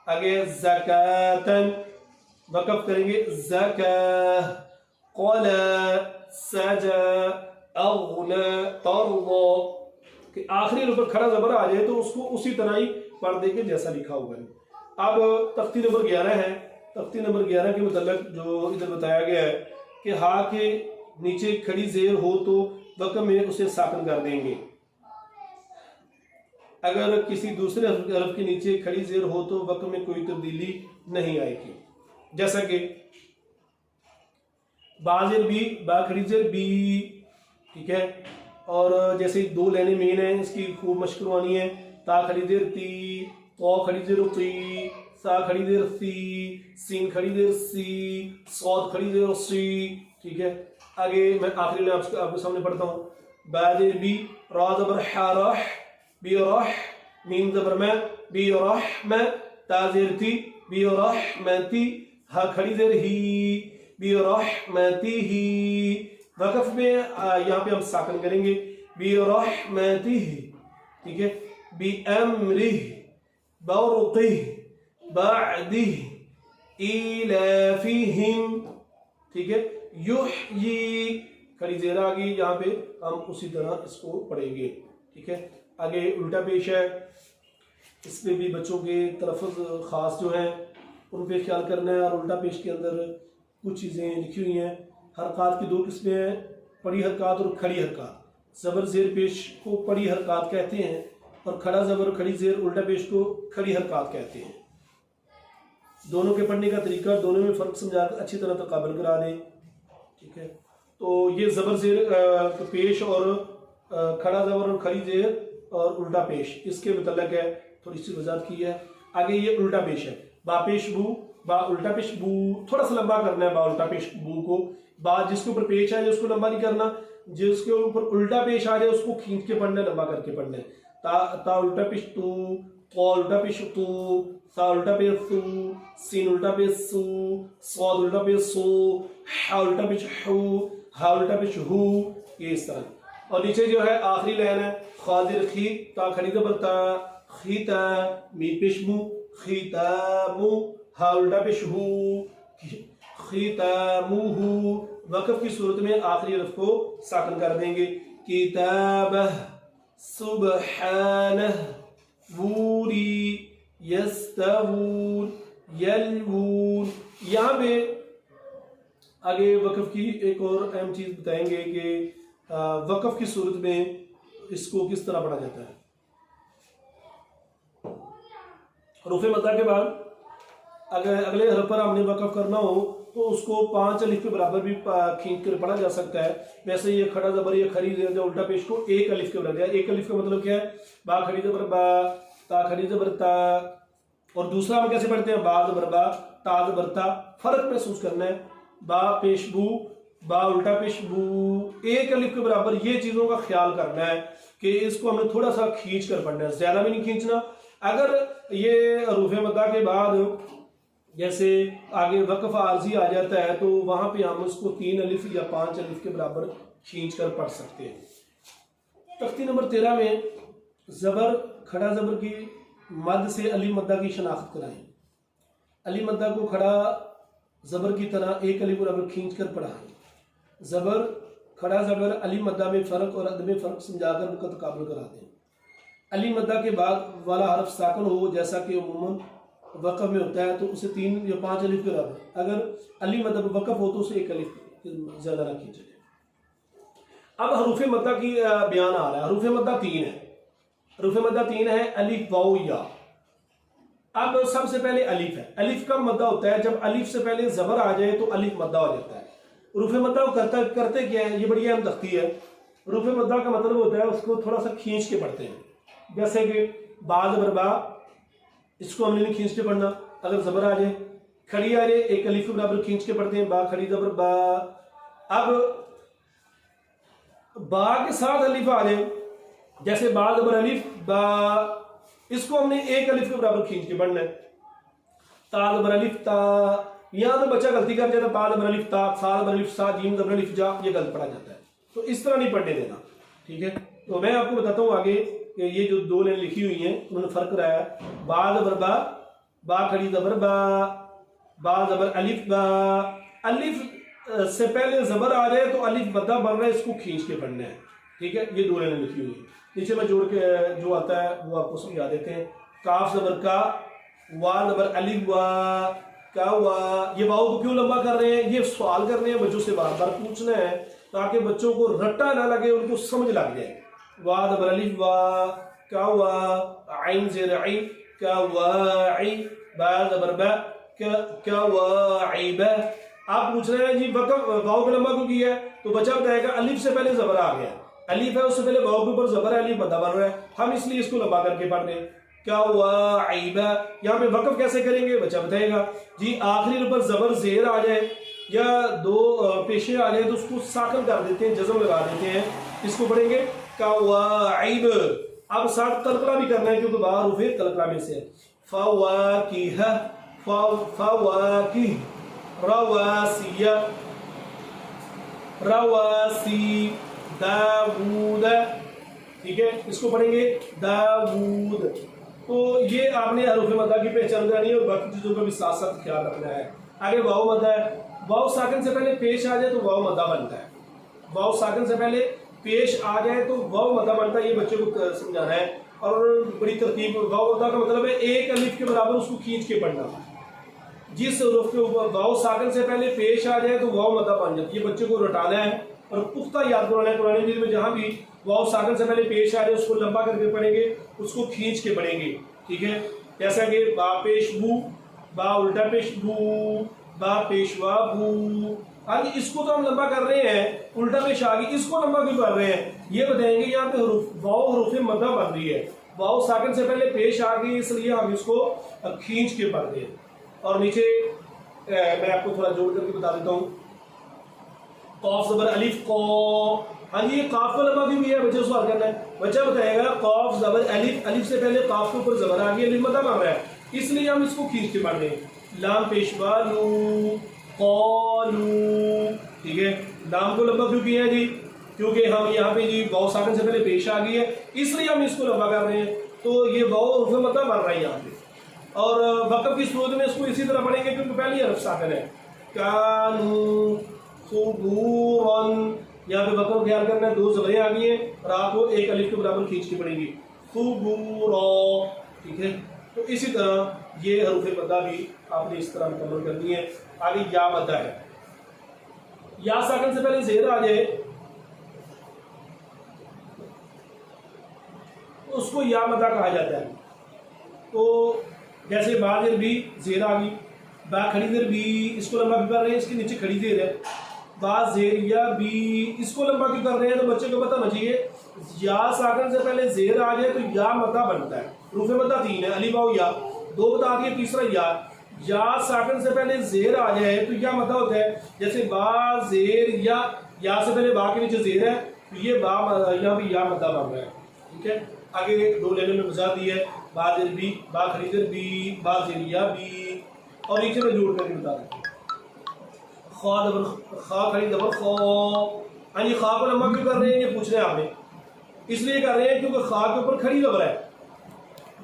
[SPEAKER 1] آگے زکاتن, وقف کریں گے زکا, قولا, سجا, اغنا, ترضا. کہ آخری اوپر کھڑا زبر آ جائے تو اس کو اسی طرح ہی پڑھ دیں گے جیسا لکھا ہوا ہے. اب تختی نمبر 11 ہے. تختی نمبر 11 کے متعلق جو ادھر بتایا گیا ہے کہ ہا کے نیچے کھڑی زیر ہو تو وقف میں اسے ساکن کر دیں گے. اگر کسی دوسرے حرف کے نیچے کھڑی زیر ہو تو وقف میں کوئی تبدیلی نہیں آئے گی. جیسا کہ با زیر بی, با کھڑی زیر بی. ٹھیک ہے, اور جیسے دو لائنیں مین ہیں اس کی خوب مشق کروانی ہے. تا کھڑی زیر تی, تو کھڑی زیر تی, سا کھڑی زیر سی, سین کھڑی زیر سی, صاد کھڑی زیر سی. ٹھیک ہے, آگے میں آخری لائن آپ کے سامنے پڑھتا ہوں. با زیر بی, را زبر ح رح, بی رح, میم زبر میں, بی رح میں, تا زیر تی, بی رح میں تی, ہا کھڑی زیر ہی, بی رح میں تی ہی. وقف میں یہاں پہ ہم ساکن کریں گے بی رح میں تی ہی. ٹھیک ہے, بی امرہ, برقہ, بعدہ, ایلافہم. ٹھیک ہے, یحیی, کھڑی زیر آ گئی, یہاں پہ ہم اسی طرح اس کو پڑھیں گے. ٹھیک ہے, آگے الٹا پیش ہے. اس میں بھی بچوں کے تلفظ خاص جو ہیں ان پہ خیال کرنا ہے. اور الٹا پیش کے اندر کچھ چیزیں لکھی ہوئی ہیں. حرکات کی دو قسمیں ہیں, پڑی حرکات اور کھڑی حرکات. زبر زیر پیش کو پڑی حرکات کہتے ہیں اور کھڑا زبر کھڑی زیر الٹا پیش کو کھڑی حرکات کہتے ہیں. دونوں کے پڑھنے کا طریقہ, دونوں میں فرق سمجھا کر اچھی طرح تقابل کرا دیں. ٹھیک ہے, تو یہ زبر زیر پیش اور کھڑا زبر اور کھڑی زیر اور الٹا پیش اس کے متعلق ہے, تھوڑی سی وضاحت کی ہے. آگے یہ الٹا پیش ہے. با پیش بو, با الٹا پیش بو, تھوڑا سا لمبا کرنا ہے با الٹا پیش بو کو. با جس کے اوپر پیش آ جائے اس کو لمبا نہیں کرنا, جس کے اوپر الٹا پیش آ جائے اس کو کھینچ کے پڑھنا ہے, لمبا کر کے پڑھنا ہے. تا الٹا پیش تو, تو الٹا پیش تو, سا الٹا پیش سو, سین الٹا پیش سو, صاد الٹا پیش سو, ہا الٹا پیش ہو, ہا الٹا پیش ہو. یہ اس طرح. اور نیچے جو ہے آخری لائن ہے خاضر خی, تا کھڑی زبر تا, خیتا, می پیش مو, خیتامو, ہا الٹا پیش ہو, خیتاموہو. وقف کی صورت میں آخری حرف کو ساکن کر دیں گے. کتابہ, سبحانہ, ووری, یستوون, یلوون. یہاں پہ آگے وقف کی ایک اور اہم چیز بتائیں گے کہ وقف کی صورت میں اس کو کس طرح پڑھا جاتا ہے. حروف مدہ کے بعد اگر اگلے حرف پر ہم نے وقف کرنا ہو تو اس کو 5 الف کے برابر بھی کھینچ کر پڑھا جا سکتا ہے. ویسے یہ کھڑا زبر یا کھڑی زیر الٹا پیش کو 1 الف کے برابر. 1 الف کا مطلب کیا ہے؟ با کھڑی زبر با, تا کھڑی زبر تا. اور دوسرا ہم کیسے پڑھتے ہیں؟ با زبر با, تا زبر تا. فرق محسوس کرنا ہے. با پیش بو, با الٹا پیش بو, 1 الف کے برابر. یہ چیزوں کا خیال کرنا ہے کہ اس کو ہم نے تھوڑا سا کھینچ کر پڑھنا ہے, زیادہ بھی نہیں کھینچنا. اگر یہ حروف مدہ کے بعد جیسے آگے وقف عارضی آ جاتا ہے تو وہاں پہ ہم اس کو 3 الف یا 5 الف کے برابر کھینچ کر پڑھ سکتے ہیں۔ تختی نمبر 13 میں زبر کھڑا زبر کی مد سے علی مدہ کی شناخت کرائیں۔ علی مدہ کو کھڑا زبر کی طرح 1 الف برابر کھینچ کر پڑھائیں۔ زبر کھڑا زبر علی مدہ میں فرق اور عدم فرق سمجھا کر ان کا تقابل کرا دیں۔ علی مدہ کے بعد والا حرف ساکن ہو جیسا کہ عموماً وقف میں ہوتا ہے تو اسے 3 یا 5 الف کے برابر، اگر علی مدہ پر وقف ہو تو اسے 1 الف زیادہ نہ کھینچا جائے۔ اب حروف مدہ کی بیان آ رہا ہے۔ حروف مدہ 3 ہے، حروف مدہ 3 ہے، الف واو یا۔ اب سب سے پہلے الف ہے۔ الف کا مدہ ہوتا ہے جب الف سے پہلے زبر آ جائے تو الف مدہ ہو جاتا ہے۔ حروف مدہ کو کرتے کیا ہے، یہ بڑی اہم تختی ہے۔ حروف مدہ کا مطلب ہوتا ہے اس کو تھوڑا سا کھینچ کے پڑھتے ہیں، جیسے کہ با زبر با، اس کو ہم نے نہیں کھینچ کے پڑھنا، اگر زبر آ جائے کھڑی آ جائے 1 الف کے برابر کھینچ کے پڑھتے ہیں، با کھڑی زبر با۔ اب با کے ساتھ الف آ جائے جیسے با زبر الف با، اس کو ہم نے 1 الف کے برابر کھینچ کے پڑھنا ہے۔ تا زبر الف تا، یہاں تو بچہ غلطی کر جاتا ہے، تا زبر الف تا، سا زبر الف سا، جیم زبر الف جا، یہ غلط پڑھا جاتا ہے، تو اس طرح نہیں پڑھنے دینا، ٹھیک ہے۔ تو میں آپ کو بتاتا ہوں آگے کہ یہ جو 2 لائن لکھی ہوئی ہیں انہوں نے فرق کرایا ہے۔ با زبر با، با کھڑی زبر با، با زبر الف با، الف سے پہلے زبر آ جائے تو الف مدہ بن رہا ہے، اس کو کھینچ کے پڑھنا ہے، ٹھیک ہے۔ یہ 2 لائنیں لکھی ہوئی ہیں، نیچے میں جوڑ کے جو آتا ہے وہ آپ کو سمجھا دیتے ہیں۔ کاف زبر کا، وا زبر الف وا، کا وا۔ یہ واؤ کو کیوں لمبا کر رہے ہیں؟ یہ سوال کر رہے ہیں بچوں سے، بار بار پوچھنا ہے تاکہ بچوں کو رٹا نہ لگے، ان کو سمجھ لگ جائے۔ وا زبر الف وا، کا وا، عین زیر عین، کا واعی، با زبر با، کا واعی با۔ آپ پوچھ رہے ہیں جی وقف واؤ کو لمبا کیوں کیا ہے؟ تو بچہ بتائے گا الف سے پہلے زبر آ گیا، الف ہے اس سے پہلے واؤ کے اوپر زبر ہے، الف مدہ بن رہا ہے، ہم اس لیے اس کو لمبا کر کے پڑھ دیں۔ کیا واعی با، یہاں پہ وقف کیسے کریں گے بچہ بتائے گا جی آخری اوپر زبر زیر آ جائے یا 2 پیشے آ جائے تو اس کو ساکن کر دیتے ہیں، جزم لگا دیتے ہیں، اس کو پڑھیں گے کواعب۔ اب ساتھ قلقلہ بھی کرنا ہے کیونکہ باہر حروف قلقلہ میں سے ہے۔ فواکہ، فواکہ، رواسیہ، رواسی، داود، ٹھیک ہے، اس کو پڑھیں گے داود۔ تو یہ آپ نے حروف مدہ کی پہچان کرنی ہے اور باقی چیزوں کا بھی ساتھ ساتھ خیال رکھنا ہے۔ آگے واؤ مدہ ہے، واؤ ساکن سے پہلے پیش آ جائے تو واؤ مدہ بنتا ہے، واؤ ساکن سے پہلے پیش آ جائے تو واؤ مدہ بنتا ہے، یہ بچے کو سمجھانا ہے۔ اور بڑی ترتیب، واؤ مدہ کا مطلب ہے 1 الف کے برابر اس کو کھینچ کے پڑھنا، جس حروف کے اوپر واؤ ساکن سے پہلے پیش آ جائے تو واؤ مدہ بن جاتی ہے، یہ بچے کو رٹانا ہے اور پختہ یاد کرانا ہے۔ قرآن مجید میں جہاں بھی واؤ ساکن سے پہلے پیش آ جائے اس کو لمبا کر کے پڑھیں گے، اس کو کھینچ کے پڑھیں گے، ٹھیک ہے۔ جیسا کہ با پیش بو، با الٹا پیش بو، با پیشوا بو۔ آج اس کو تو ہم لمبا کر رہے ہیں، الٹا پیش آ گئی، اس کو لمبا کیوں کر رہے ہیں یہ بتائیں گے۔ یہاں پہ واؤ حروف مدہ بن رہی ہے، واؤ ساکن سے پہلے پیش آ گئی اس لیے ہم اس کو کھینچ کے پڑھتے ہیں۔ اور نیچے میں آپ کو تھوڑا جوڑ کر کے بتا دیتا ہوں، قاف زبر الف قا، ہاں جی یہ قاف کو لمبا کیوں کیا ہے بچے سوال کرنا ہے، بچہ بتائے گا قاف زبر الف، الف سے پہلے قاف کے اوپر زبر آ گئی، الف مدہ بن رہا ہے اس لیے ہم اس کو کھینچ کے پڑھ رہے ہیں۔ لام پیشوا لو، قالو، ٹھیک ہے۔ لام کو لمبا کیوں کیا ہے جی؟ کیونکہ ہم یہاں پہ جی واؤ ساکن سے پہلے پیش آ گئی ہے اس لیے ہم اس کو لمبا کر رہے ہیں، تو یہ واؤ حروف مدہ بن رہا ہے یہاں پہ۔ اور وقف کی صورت میں اس کو اسی طرح پڑھیں گے کیونکہ پہلی حرف ساکن ہے۔ کانو صبورن، یہاں پہ وقف خیال کرنا ہے، 2 زبریں آ گئی ہیں اور آپ کو 1 الف کے برابر کھینچ کے پڑھیں گی، صبورا، ٹھیک ہے۔ تو اسی طرح یہ حروف مدہ بھی آپ نے اس طرح مکمل کرنی ہے۔ آگے یا مدہ ہے، یا ساکن سے پہلے زیر آ جائے تو اس کو یا مدہ کہا جاتا ہے۔ تو جیسے با زیر بھی زیر آ گئی، با کھڑی زیر بھی، اس کو لمبا کیوں کر رہے ہیں؟ اس کے نیچے کھڑی زیر ہے، با زیر یا بھی، اس کو لمبا کیوں کر رہے ہیں؟ تو بچے کو پتہ ہونا چاہیے یا ساکن سے پہلے زیر آ جائے تو یا مدہ بنتا ہے۔ حروف مدہ 3 ہے، الف واو یا، 2 بتا دیا، تیسرا یا۔ یا ساکن سے پہلے زیر آ جائے تو یا مدہ ہوتا ہے، جیسے با زیر یا، یا سے پہلے با کے نیچے زیر ہے تو یہ با یہاں بھی یا مدہ بن رہا ہے۔ ٹھیک ہے. آگے 2 لیول میں وضاحت دی ہے، با زیر بی، با خریدر بی، با زیر یا بی، اور نیچے میں جوڑ کر کے بتا دیں. خا دبر خا کھڑی دبر خا. ہاں جی، خا کو لمبا کیوں کر رہے ہیں یہ پوچھ رہے ہیں آپ نے. اس لیے کر رہے ہیں کیونکہ خا کے اوپر کھڑی زبر ہے.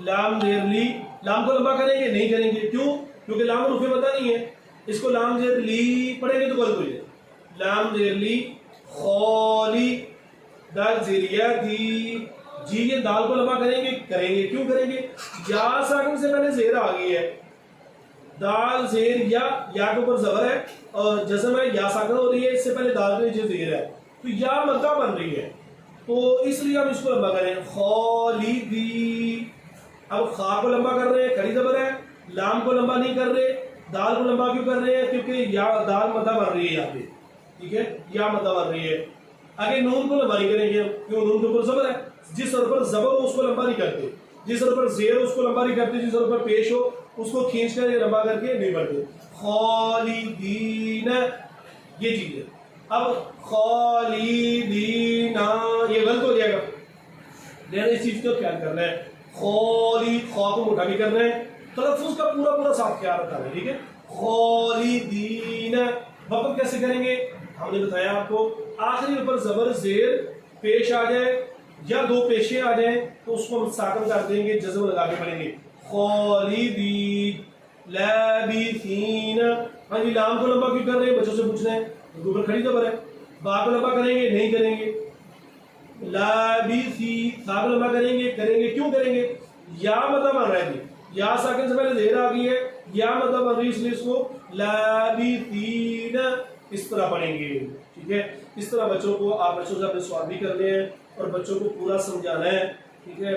[SPEAKER 1] لام زیر لی، لام کو لمبا کریں گے نہیں کریں گے. کیوں؟ کیونکہ لام رفع مدہ نہیں ہے. اس کو لام زیر لی پڑھیں گے تو غلط ہو جائے. لام زیر لی خالی، دال زیریا دی، جی یہ دال کو لمبا کریں گے کیوں کریں گے؟ یا ساکن سے پہلے زیر آ گئی ہے. دال زیر یا کے اوپر زبر ہے اور جزم ہے، یا ساکن ہو رہی ہے، اس سے پہلے دال کے نیچے زیر ہے تو یا مدہ بن رہی ہے، تو اس لیے ہم اس کو لمبا کریں. خالدی. اب خا کو لمبا کر رہے ہیں، کھڑی زبر ہے. لام کو لمبا نہیں کر رہے. دال کو لمبا کیوں کر رہے ہیں؟ کیونکہ یا دال مدہ بن رہی ہے یہاں پہ. ٹھیک ہے، یا مدہ بن رہی ہے. آگے نون کو لمبا نہیں کریں گے، کیوں؟ نون کے اوپر زبر ہے. جس طرح پر زبر ہو اس کو لمبا نہیں کرتے، جس طرح پر زیر ہو اس کو لمبا نہیں کرتے، جس طرح پر پیش ہو اس کو کھینچ کر یا لمبا کر کے نہیں پڑھتے. خالدین یہ چیز ہے. اب خالدین یہ غلط ہو جائے گا، لیکن اس چیز کو خیال کرنا ہے. خالد، خا کو موٹا بھی کرنا ہے، تلفظ کا پورا صاف خیال رکھنا ہے. ٹھیک ہے. خالدین. وقت کیسے کریں گے؟ ہم نے بتایا آپ کو، آخری پر زبر زیر پیش آ جائے یا 2 پیشے آ جائیں تو اس کو ہم ساکن کر دیں گے، جزم لگا کے پڑھیں گے. خالدین لابثین. ہاں جی، لام کو لمبا کیوں کر رہے ہیں؟ بچوں سے پوچھ رہے ہیں. اوپر کھڑی زبر ہے. با کو لمبا کریں گے نہیں کریں گے. لابثی. سا کو لمبا کریں گے کیوں کریں گے؟ یا مدہ بن رہا ہے. یا ساکن سے پہلے زیر آ گئی ہے، یا مدہ بن رہی ہے، اس لیے اس کو لابثین اس طرح پڑھیں گے. ٹھیک ہے. اس طرح بچوں کو آپ بچوں سے اپنے سوال بھی کرنے ہیں اور بچوں کو پورا سمجھانا ہے. ٹھیک ہے.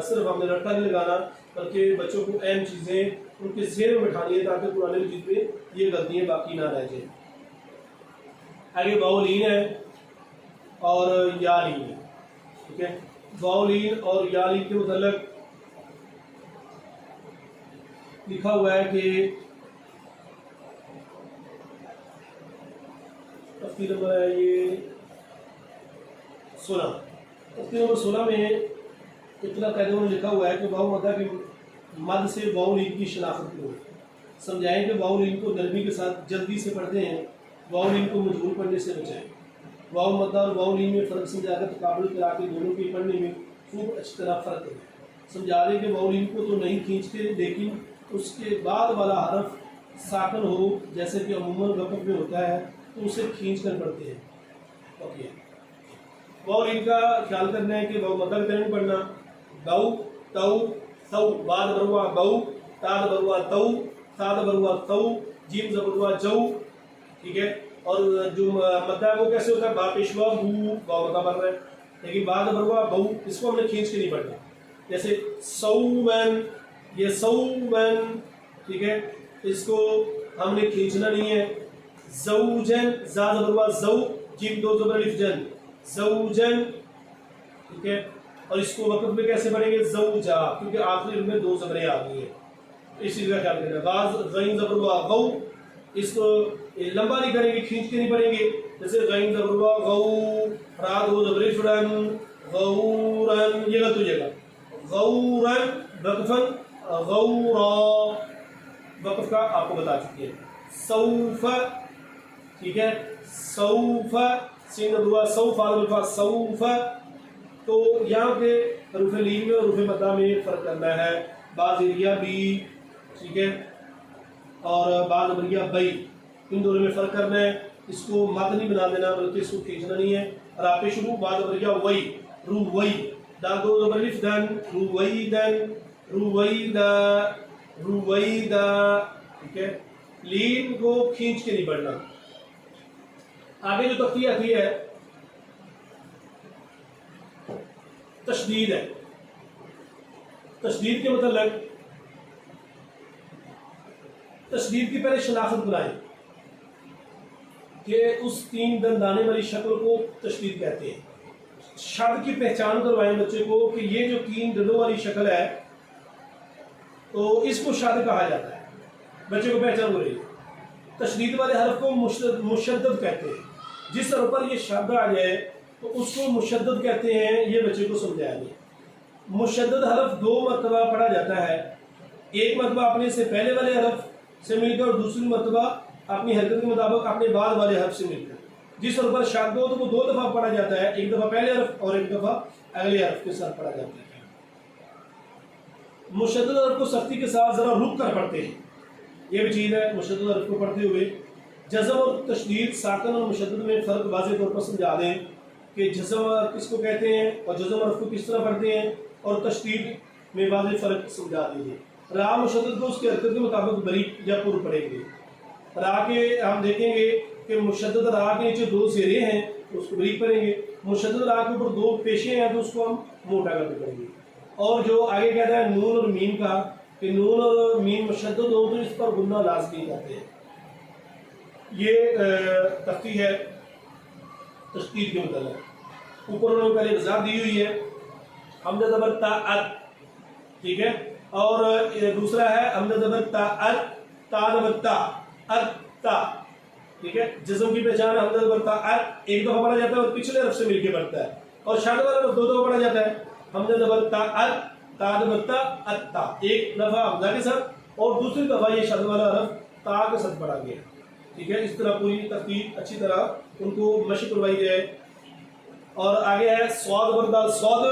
[SPEAKER 1] صرف ہم نے رٹا نہیں لگانا بلکہ بچوں کو اہم چیزیں ان کے ذہن میں بٹھانی ہے تاکہ قرآن مجید میں یہ غلطیاں باقی نہ رہ جائیں. آگے واؤلین ہے اور یا لین ہے. ٹھیک ہے. واؤلین اور یا لین کے متعلق لکھا ہوا ہے کہ تفصیل نمبر ہے یہ 16. تفصیل نمبر 16 میں اتنا قاعدوں میں لکھا ہوا ہے کہ واؤ مدہ کی مد سے واؤ لین کی شناخت کرو. سمجھائیں کہ واؤ لین کو نرمی کے ساتھ جلدی سے پڑھتے ہیں، واؤ لین کو مجبور پڑھنے سے بچائیں. واؤ مدہ اور واؤ لین میں فرق سمجھا کر تقابل کرا کے دونوں کے پڑھنے میں خوب اچھی طرح فرق ہے. سمجھا دیں کہ واؤ لین کو تو نہیں کھینچتے لیکن اس کے بعد والا حرف ساکن ہو جیسے کہ عموماً وقف میں ہوتا ہے تو اسے کھینچ کر پڑھتے ہیں. اوکے. واؤ لین کا خیال کرنا ہے کہ واؤ مدہ کی طرح نہیں پڑھنا. گو تو تو، بعد بروا گو، تاد بروا تو، ساد بروا تو، جیم زبروا جو. ٹھیک ہے. اور جو مدہ ہے وہ کیسے ہوتا ہے؟ با پیشوا بو، واؤ مدہ بن رہا ہے لیکن بعد بروا بو، اس کو ہم نے کھینچ کے نہیں پڑھنا. جیسے سومن، یہ سومن. ٹھیک ہے. اس کو ہم نے کھینچنا نہیں ہے. زوجن، زا زبروا زو، جیم 2 زبر الف جن، زوجن. ٹھیک ہے. اور اس کو وقت میں کیسے پڑھیں گے؟ زوجا، کیونکہ آخری میں 2 زبریں آ گئی ہیں. اس چیز کا خیال کرنا. غاز غین زبروا غو، اس کو لمبا نہیں کریں گے، کھینچ کے نہیں پڑھیں گے. جیسے غین زبروا غو، را 2 زبر الف رن، غورن. یہ غلط ہو جائے گا. غورن وقفن، غورا وقف کا آپ کو بتا چکی ہے. سوف. ٹھیک ہے. سوف سین دعا سوف الفا سوف. تو یہاں پہ حروف لین میں اور حروف مدہ میں فرق کرنا ہے. بعض ایریا بھی. ٹھیک ہے. اور بعض ابریا بئی، ان دونوں میں فرق کرنا ہے. اس کو مد نہیں بنا دینا بلکہ اس کو کھینچنا نہیں ہے. اور آپ شروع بعض ابریا وئی، رو وئی، دال 2 زبر الف دن، رو وئی دن، رو وئی دا، رو وئی دا. ٹھیک ہے. لین کو کھینچ کے نہیں پڑھنا. آگے جو تختی آتی ہے تشدید ہے. تشدید کے متعلق تشدید کی پہلے شناخت بنائیں کہ اس 3 دندانے والی شکل کو تشدید کہتے ہیں. شد کی پہچان کروائیں بچے کو کہ یہ جو 3 دندوں والی شکل ہے تو اس کو شد کہا جاتا ہے. بچے کو پہچان ہو رہی ہے. تشدید والے حرف کو مشدد کہتے ہیں. جس طرح پر یہ شد آ جائے تو اس کو مشدد کہتے ہیں. یہ بچے کو سمجھایا گیا. مشدد حرف 2 مرتبہ پڑھا جاتا ہے، ایک مرتبہ اپنے سے پہلے والے حرف سے مل کر اور دوسری مرتبہ اپنی حرکت کے مطابق اپنے بعد والے حرف سے مل کر۔ جس حرف پر شاد ہو تو وہ 2 دفعہ پڑھا جاتا ہے، ایک دفعہ پہلے حرف اور ایک دفعہ اگلے حرف کے ساتھ پڑھا جاتا ہے۔ مشدد حرف کو سختی کے ساتھ ذرا رک کر پڑھتے ہیں، یہ بھی چیز ہے مشدد حرف کو پڑھتے ہوئے۔ جزم اور تشدید، ساکن اور مشدد میں فرق واضح طور پر سمجھا دیں کہ جزم کس کو کہتے ہیں اور جزم حرف کو کس طرح پڑھتے ہیں، اور تشدید میں واضح فرق سمجھا دیجیے۔ را مشدد کو اس کی حرکت کے مطابق بریک یا پر پڑھیں گے۔ را کے ہم دیکھیں گے کہ مشدد را کے نیچے 2 زیریں ہیں تو اس کو بریک پڑھیں گے، مشدد را کے اوپر 2 پیشیں ہیں تو اس کو ہم موٹا کر کے پڑھیں گے۔ اور جو آگے کہتا ہے نون اور میم کا، کہ نون اور میم مشدد ہو تو اس پر غنہ لازمی کرتے ہیں۔ یہ تختی ہے تشدید کے متعلق۔ اوپر انہوں نے پہلے وضاحت دی ہوئی ہے، حمزہ زبر تا ات، ٹھیک ہے، اور دوسرا ہے حمزہ زبر تا ات، تا زبر تا، ات تا، ٹھیک ہے۔ جزم کی پہچان حمزہ زبر تا ات ایک دفعہ پڑھا جاتا ہے اور پچھلے حرف سے مل کے پڑھتا ہے، اور شاد والا 2 دفعہ پڑھا جاتا ہے، حمزہ زبر تا ات، تا زبر تا، ات تا، ایک دفعہ حمزہ کے ساتھ اور دوسری دفعہ یہ شاد والا حرف تا کے ساتھ پڑھا گیا، ٹھیک ہے۔ اس طرح پوری ترتیب اچھی طرح ان کو مشق کروائی جائے۔ اور آگے ہے صاد زبر دال، صاد،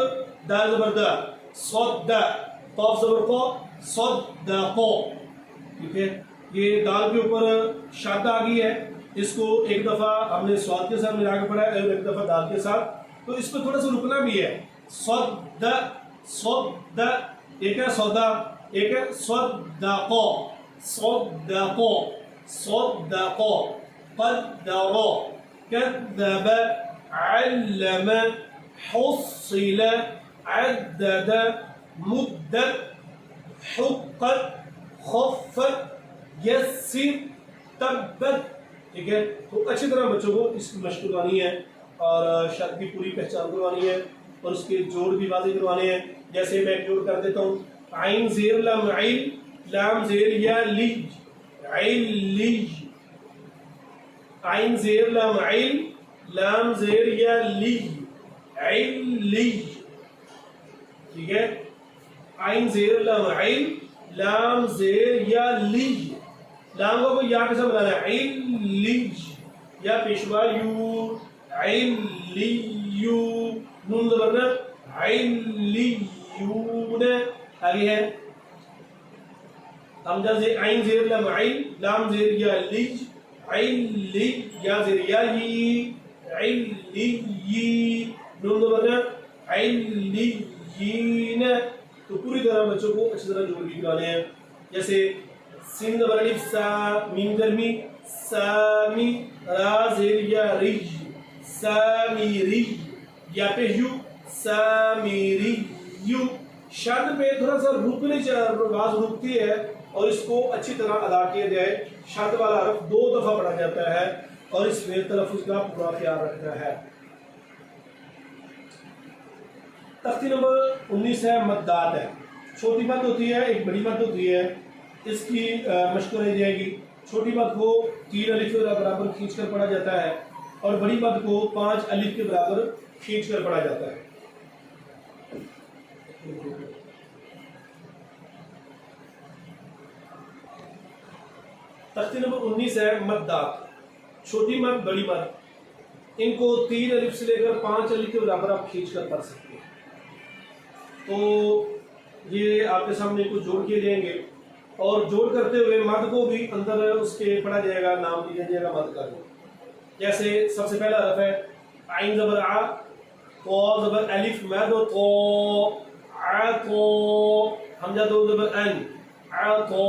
[SPEAKER 1] دال زبر دا، صاد دا، قاف زبر قو، صاد دا قو، ٹھیک ہے۔ یہ دال کے اوپر شادہ آ گئی ہے، اس کو ایک دفعہ ہم نے صاد کے ساتھ ملا کے پڑھا ہے اور ایک دفعہ دال کے ساتھ، تو اس پہ تھوڑا سا رکنا بھی ہے۔ صاد دا، صاد دا، ایک ہے سودا، ایک ہے صاد دا قو، صاد دا قو، صاد دا قو، قدر، كذب، علم، حصل، عدد، مد، حق، خف، یسر، تبت، ٹھیک ہے۔ تو اچھی طرح بچوں کو اس کی مشق کروانی ہے اور شد کی پوری پہچان کروانی ہے اور اس کے جوڑ بھی واضح کروانے ہیں۔ جیسے میں جوڑ کر دیتا ہوں، عین زیر لام عین، لام زیر یا لی، عین لی، عین زیر لام عین، لام زیر یا لی، عین لی، ٹھیک ہے۔ عین زیر لام عین، لام زیر یا لی، لام کو یا کے ساتھ ملانا ہے، عین لی، یا پیشوا یو، عین لی یو، نون زبرنا، عین لی یون۔ آگے ہے حمزہ زیر، عین زیر لام عین، لام زیر یا لی، عین لی، یا زیر یا لی، عین لی یی، نون زبرنا، عین لی یین۔ تو پوری طرح بچوں کو اچھی طرح جوڑ بھی کرانے ہیں۔ جیسے سین زبر الف سا، میم گرمی، سامی، را زیر یا ری، سامیری، یا پہ یو، سامیری یو۔ شد پہ تھوڑا سا رکنے آواز رکتی ہے اور اس کو اچھی طرح ادا کیا جائے۔ شد والا حرف 2 دفعہ پڑھا جاتا ہے اور اس میں تلفظ کا پورا خیال رکھنا ہے۔ تختی نمبر 19 ہے مدات ہے، چھوٹی مد ہوتی ہے، ایک بڑی مد ہوتی ہے، اس کی مشق کرائی جائے گی۔ چھوٹی مد کو 3 الف کے برابر کھینچ کر پڑھا جاتا ہے اور بڑی مد کو 5 الف کے برابر کھینچ کر پڑھا جاتا ہے۔ تختی نمبر 19 ہے مدات، چھوٹی مد بڑی مد، ان کو 3 الف سے لے کر 5 الف کے برابر آپ کھینچ کر پڑھ سکتے ہیں۔ تو یہ آپ کے سامنے کچھ جوڑ کے دیں گے اور جوڑ کرتے ہوئے مد کو بھی اندر اس کے پڑھا جائے گا، نام دیا جائے گا مد کا۔ جیسے سب سے پہلا حرف ہے عین زبر آ، تو زبر الف مد تو، ع تو، حمزہ 2 زبر ان، ع تو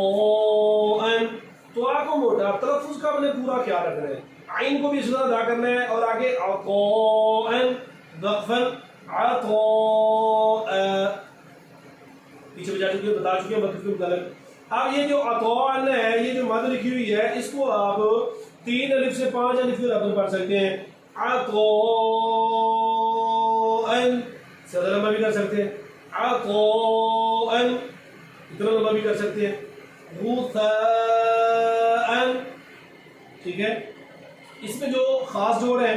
[SPEAKER 1] ان۔ تو آ کو موٹا تلفظ کا میں نے پورا خیال رکھنا ہے، عین کو بھی اس طرح ادا کرنا ہے اور آگے عطاء وقفا عطاء، پیچھے بجا چکے بتا چکے ہیں وقف کے متعلق۔ اب یہ جو عطاء ہے، یہ جو مد لکھی ہوئی ہے، اس کو آپ 3 الف سے 5 الف کے برابر پڑھ سکتے ہیں۔ عطاء زیادہ لمبا بھی کر سکتے ہیں، عطاء اتنا لمبا بھی کر سکتے ہیں، غثاء، ٹھیک ہے۔ اس میں جو خاص جوڑ ہے،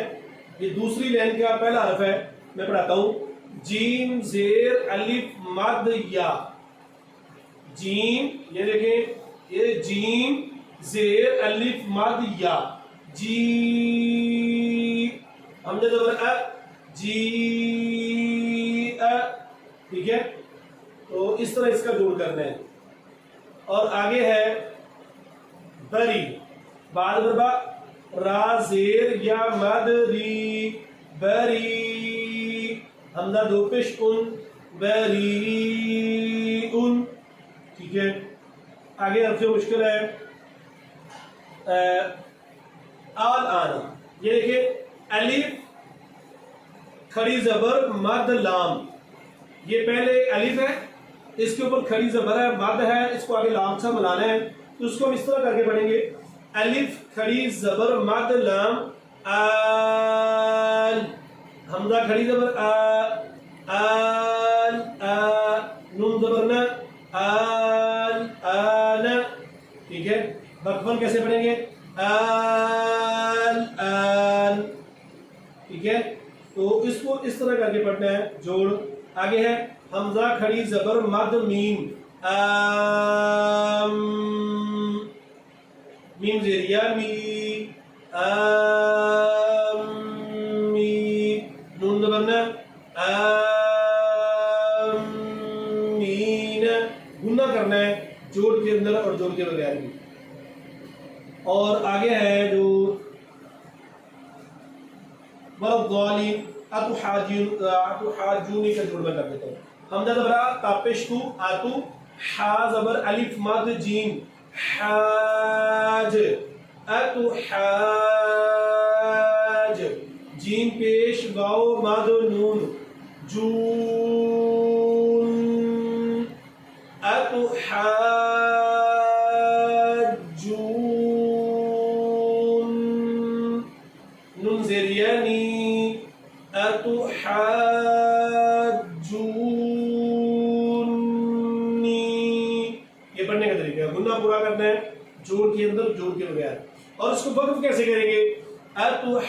[SPEAKER 1] یہ دوسری لائن کا پہلا حرف ہے، میں پڑھاتا ہوں، جیم زیر الف مد یا، جیم یہ دیکھیں یہ جیم زیر الف مد یا، جی حمزہ زبر جی، ٹھیک ہے. تو اس طرح اس کا جوڑ کرنا ہے. اور آگے ہے بری، بعد بربا را زیر یا مد ری، بری حمزہ دو پیش ان، بری ان، ٹھیک ہے. آگے حرف جو مشکل ہے آل آنا، یہ دیکھیں الف کھڑی زبر مد لام، یہ پہلے الف ہے، اس کے اوپر کھڑی زبر ہے، مد ہے، اس کو آگے لام سے ملانا ہے. تو اس کو ہم اس طرح کر کے پڑھیں گے، الف کھڑی زبر مد لام آل، حمزہ کھڑی زبر آل، نون زبر نا آل، آل، ٹھیک ہے. مقبل کیسے پڑھیں گے؟ آل، آل، ٹھیک ہے. تو اس کو اس طرح کر کے پڑھنا ہے جوڑ. آگے ہے حمزہ کھڑی زبر مد میم آم، میم زیریا می، آم می، نون زبر نا آم مین، گنا کرنا ہے جوڑ کے اندر اور جوڑ کے بغیر بھی. اور آگے ہے جو والضالین، اتحاجونی کا جوڑ میں کر دیتا ہوں. حمزہ زبر تاپش تو آتو، حا زبر الف مد جیم حاج، اتحاج، جیم پیش واو مد نون جون، اتحاجون، نون زیریانی اتحاجونی. یہ پڑھنے کا طریقہ ہے، گنہ پورا کرنا ہے جوڑ کے اندر جوڑ کے بغیر. اور اس کو وقف کیسے کریں گے؟ اتحاجونی،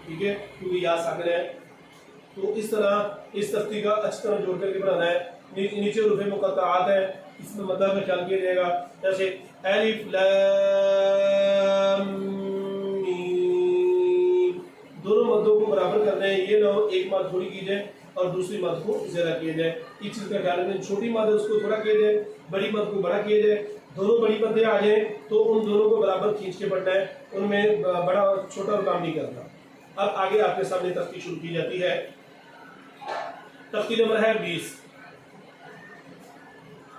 [SPEAKER 1] ٹھیک ہے، کیونکہ یا ساکن ہے. تو اس طرح اس تختی کا اچھی طرح جوڑ کر کے بنانا ہے. نیچے حروف مقطعات ہے، اس میں مدہ کا خیال کیا جائے گا، جیسے الف لام میم، دونوں مدوں کو برابر کرنا ہے. یہ نہ ہو ایک مد تھوڑی کی جائے اور دوسری مد کو زیادہ کیا جائے. اس چیز کا خیال رکھیں، چھوٹی مد ہے اس کو تھوڑا کیا جائے، بڑی مد کو بڑا کیا جائے. دونوں بڑی مدیں آ جائیں تو ان دونوں کو برابر کھینچ کے پڑھنا ہے، ان میں بڑا اور چھوٹا کام نہیں کرنا. اب آگے آپ کے سامنے تختی شروع کی جاتی ہے. تختی نمبر ہے 20.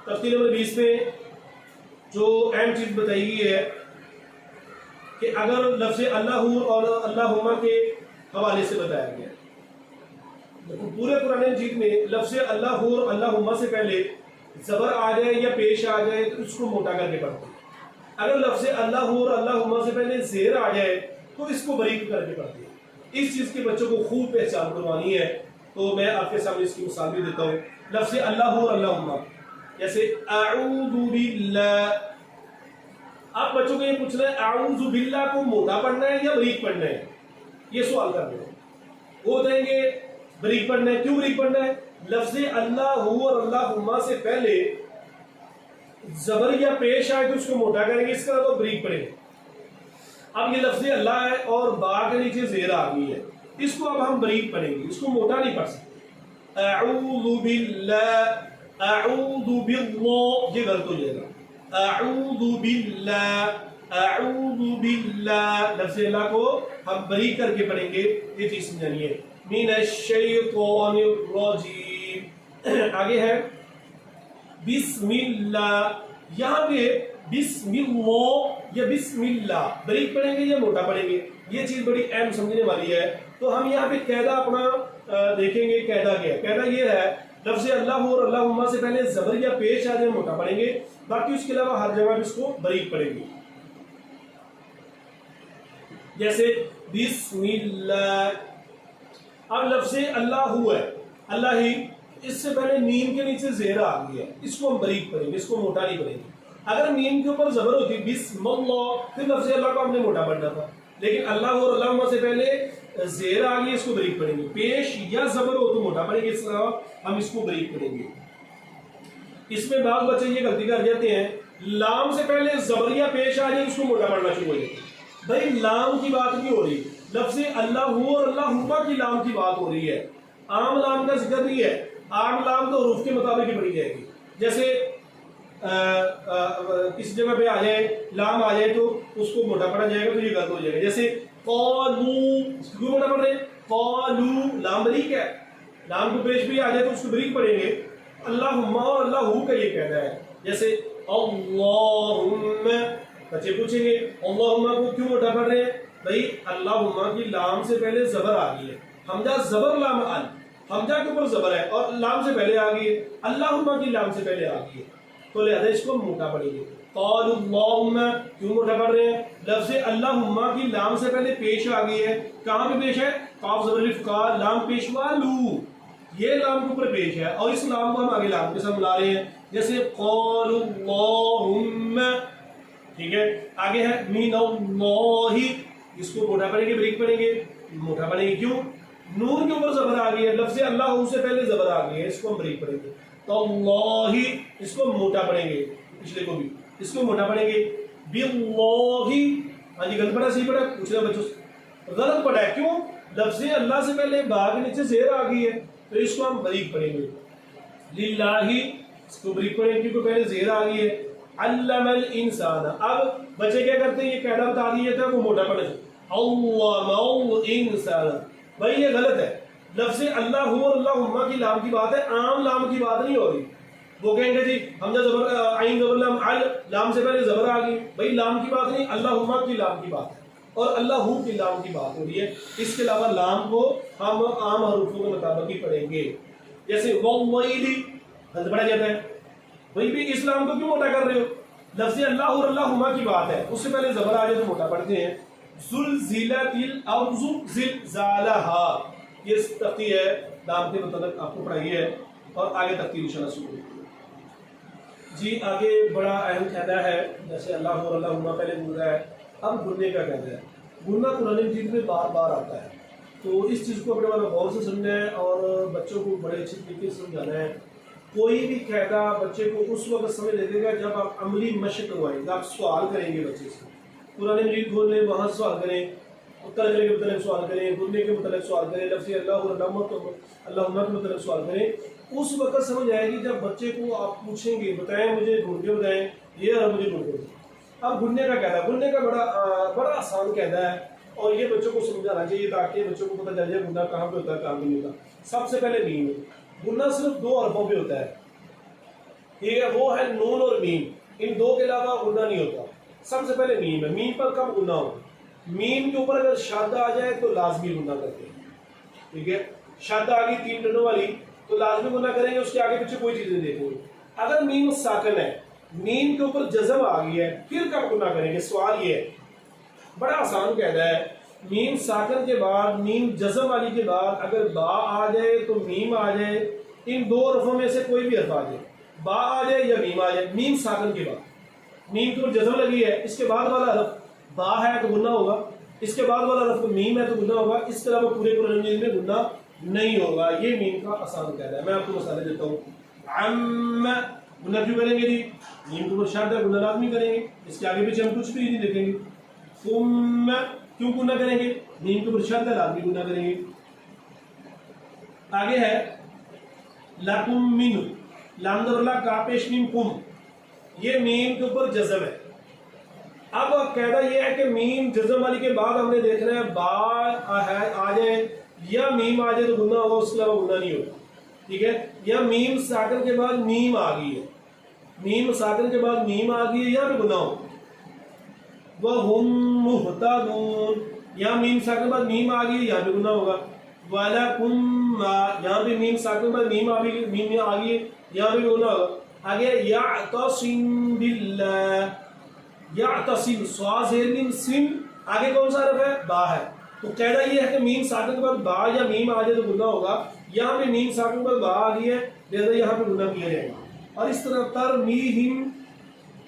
[SPEAKER 1] تختی نمبر 20 میں جو اہم چیز بتائی گئی ہے کہ اگر لفظ اللہ اور اللہم کے حوالے سے بتایا گیا، پورے قرآن مجید میں لفظ اللہ اور اللہم سے پہلے زبر آ جائے یا پیش آ جائے تو اس کو موٹا کر کے پڑھتے ہیں. اگر لفظ اللہ اور اللہم سے پہلے زیر آ جائے تو اس کو باریک کر کے پڑھتے ہیں. اس چیز کے بچوں کو خوب پہچان کروانی ہے. تو میں آپ کے سامنے اس کی مثال بھی دیتا ہوں. لفظ اللہ اور اللہم، جیسے اعوذ باللہ، آپ بچوں کو یہ پوچھنا ہے اعوذ باللہ کو موٹا پڑھنا ہے یا باریک پڑھنا ہے، یہ سوال کر رہے ہیں. وہ دیں گے باریک پڑھنا ہے. کیوں باریک پڑھنا ہے؟ لفظ اللہ اور اللہم سے پہلے زبر یا پیش آئے تو اس کو موٹا کریں گے، اس کا تو باریک پڑھیں گے. اب یہ لفظ اللہ ہے اور با کے نیچے زیر آ گئی ہے، اس کو اب ہم باریک پڑھیں گے، اس کو موٹا نہیں پڑھ سکتے. اعوذ باللہ، اعوذ باللہ، یہ غلط ہو جائے گا. اعوذ باللہ، اعوذ باللہ، لفظ اللہ کو ہم باریک کر کے پڑھیں گے. یہ چیز سمجھانی ہے. من الشیطان الرجیم. آگے ہے بسم اللہ. یہاں پہ بسم اللہ یا بسم اللہ باریک پڑھیں گے یا موٹا پڑھیں گے، یہ چیز بڑی اہم سمجھنے والی ہے. تو ہم یہاں پہ قاعدہ اپنا دیکھیں گے. قاعدہ کیا ہے؟ قاعدہ یہ ہے لفظ اللہ اور اللہم سے پہلے زبر یا پیش آ جائے موٹا پڑھیں گے، باقی اس کے علاوہ ہر جگہ اس کو باریک پڑھیں گے. جیسے بسم اللہ. اب لفظ اللہ ہے، اللہ ہی، اس سے پہلے نیم کے نیچے زیر آ گئی ہے، اس کو ہم باریک پڑھیں گے، اس کو موٹا نہیں پڑھیں گے. اگر میم کے اوپر زبر ہوتی بسم اللہ پھر لفظ اللہ کو ہم نے موٹا پڑھنا تھا، لیکن اللہ اور اللہ سے پہلے زیر آ گئی، اس کو بریک پڑھیں گے. پیش یا زبر ہو تو موٹا پڑھیں گے، اس طرح ہم اس کو بریک پڑھیں گے. اس میں بعض بچے یہ غلطی کر جاتے ہیں، لام سے پہلے زبر یا پیش آ جائے اس کو موٹا پڑھنا شروع ہو جاتے ہیں. بھائی لام کی بات نہیں ہو رہی، لفظ اللہ اور اللہ کی لام کی بات ہو رہی ہے، عام لام کا ذکر نہیں ہے. عام لام تو حروف کے مطابق ہی پڑھی جائے گی. جیسے کسی جگہ پہ آ جائے لام آ جائے تو اس کو موٹا پڑھا جائے گا تو یہ غلط ہو جائے گا. جیسے قالو، کیوں موٹا پڑھ رہے ہیں؟ قالو لام بریک ہے، لام کو پیش بھی آ جائے تو اس کو بریک پڑھیں گے. اللہم اور اللہ کا یہ کہنا ہے. جیسے اللہم، بچے پوچھیں گے اللہم کو کیوں موٹا پڑھ رہے ہیں؟ بھائی اللہم کی لام سے پہلے زبر آ گئی ہے، حمزہ زبر لام ال، حمزہ کے اوپر زبر ہے اور لام سے پہلے آ گئی ہے، اللہم کی لام سے پہلے آ گئی ہے، تو لہذا اس کو موٹا پڑھیں گے. قالوا اللہم کیوں موٹا پڑھ رہے ہیں؟ لفظ اللہم کی لام سے پہلے پیش آ گئی ہے. کہاں پہ پیش ہے؟ قاف زبر الف کا، لام پیش والو، یہ لام کے اوپر پیش ہے اور اس لام کو ہم آگے لام کے ساتھ ملا رہے ہیں. جیسے قالوا اللہم، ٹھیک ہے. آگے ہے من اللہ، اس کو موٹا پڑھیں گے بریک پڑھیں گے، موٹا پڑھیں گے. کیوں؟ نون کے اوپر زبر آ گئی ہے، لفظ اللہ سے پہلے زبر آ گئی ہے، اس کو ہم بریک پڑھیں گے. تو اللہ، اس کو موٹا پڑھیں گے، پچھلے کو بھی اس کو موٹا پڑھیں گے. باللہ، ہاں جی غلط پڑھا صحیح پڑھا؟ پوچھنا بچوں سے، غلط پڑھا ہے. کیوں؟ لفظ اللہ سے پہلے با کے نیچے زیر آ گئی ہے تو اس کو ہم بریک پڑھیں گے. للہ، اس کو بریک پڑھیں گے کیونکہ پہلے زیر آ گئی ہے. علم الانسان، اب بچے کیا کرتے ہیں؟ یہ قاعدہ بتا دیا تھا وہ موٹا پڑھے. علم الانسان، بھائی یہ غلط ہے. لفظ اللہ اور اللہ کی لام کی بات ہے، عام لام کی بات نہیں ہو رہی. وہ کہیں گے جی حمزہ زبر عین زبر لام ال، لام سے پہلے زبر آ گئی. بھائی لام کی بات نہیں، اللہ کی لام کی بات ہے اور اللہ کی لام کی بات ہو رہی ہے. اس کے علاوہ لام کو ہم عام حروفوں کے مطابق ہی پڑھیں گے. جیسے واللیل، غلط پڑھا جاتا ہے. بھائی بھی اس لام کو کیوں موٹا کر رہے ہو؟ لفظ اللہ اور اللہ کی بات ہے، اس سے پہلے زبر آ جائے تو موٹا پڑھتے ہیں. زلزلت الارض زلزالہا، یہ تختی ہے لام کے مطابق آپ کو پڑھائی ہے اور آگے تختی انشاءاللہ شروع جی. آگے بڑا اہم قاعدہ ہے، جیسے اللہ اور اللہ پہلے گزرا ہے، اب گننے کا قاعدہ ہے. گننا قرآن مجید میں بار بار آتا ہے، تو اس چیز کو اپنے والا غور سے سمجھنا ہے اور بچوں کو بڑے اچھے طریقے سے سمجھانا ہے. کوئی بھی قاعدہ بچے کو اس وقت سمجھ لے گا جب آپ عملی مشق کروائیں گے، آپ سوال کریں گے بچے سے. قرآن مجید کھول لیں، وہاں سوال کریں، ترجمے کے متعلق سوال کریں، گننے کے متعلق سوال کریں، لفظ اللہ اور اللہ کے متعلق سوال کریں. اس وقت سمجھ آئے گی جب بچے کو آپ پوچھیں گے بتائیں مجھے ڈھونڈ کے بتائیں یہ اور مجھے ڈھونڈ کے بتائیں. اب گننے کا قاعدہ، گننے کا بڑا آسان قاعدہ ہے اور یہ بچوں کو سمجھانا چاہیے تاکہ بچوں کو پتہ چل جائے گننا کہاں پہ ہوتا ہے کہاں پہ نہیں ہوتا. سب سے پہلے میم ہے. گننا صرف دو حرفوں پہ ہوتا ہے، ٹھیک ہے، وہ ہے نون اور میم، ان دو کے علاوہ گننا نہیں ہوتا. سب سے پہلے میم ہے، میم پر کب گننا ہوگا؟ میم کے اوپر اگر شاد آ جائے تو لازمی گننا کرتے ہیں، ٹھیک ہے. شاد آ گئی تین ٹنوں والی تو لازمی گننا کریں گے، اس کے آگے پیچھے کوئی چیز نہیں دیکھیں گے. اگر میم ساکن ہے، میم کے اوپر جزم آ گئی ہے، پھر کب گننا کریں گے؟ سوال یہ ہے، بڑا آسان قاعدہ ہے. میم ساکن کے بعد، میم جزم والی کے بعد اگر با آ جائے تو میم آ جائے، ان دو حرفوں میں سے کوئی بھی حرف آ جائے، با آ جائے یا میم آ جائے. میم ساکن کے بعد میم کے اوپر جزم لگی ہے، اس کے بعد والا حرف با ہے تو گننا ہوگا، اس کے بعد والا حرف میم ہے تو گننا ہوگا. اس کے علاوہ پورے قرآن مجید میں گننا نہیں ہوگا. یہ میم کا آسان قاعدہ ہے. میں آپ کو مثالیں دیتا ہوں. عم، گننا کیوں کریں گے جی؟ میم کے اوپر شرط ہے، گننا لازمی کریں گے، اس کے آگے پیچھے ہم کچھ بھی نہیں دیکھیں گے. ثم، کیوں گننا کریں گے؟ میم کے اوپر شرط ہے، لازمی گننا کریں گے. آگے ہے لکم من، لام زبر لا کا پیش میم کم، یہ میم کے اوپر جزم ہے. اب قاعدہ یہ ہے کہ میم جزم والی کے بعد ہم نے دیکھنا ہے با آ جائے یا میم آ جائے تو گننا ہوگا، اس کے علاوہ گننا نہیں ہوگا، ٹھیک ہے. یا میم ساکن کے بعد میم آ گئی ہے، میم ساکن کے بعد میم آ گئی ہے، یہاں پہ گننا ہوگا. وَهُمْ مُهْتَدُونَ، یہاں میم ساکن کے بعد میم آ گئی ہے، یہاں پہ گننا ہوگا. وَلَكُمْ مَا، یہاں پہ میم ساکن کے بعد میم آ گئی ہے، یہاں پہ گننا ہوگا. آگے یعتصم باللہ، یعتصم، صاد زیر میم سم، آگے کون سا حرف ہے؟ با ہے. تو قاعدہ یہ ہے کہ میم ساکن کے بعد با یا میم آ جائے تو گننا ہوگا. یہاں پہ میم ساکن کے بعد با آ گئی ہے، لہذا یہاں پہ گننا کیا جائے گا. اور اس طرح ترمیہم،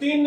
[SPEAKER 1] 3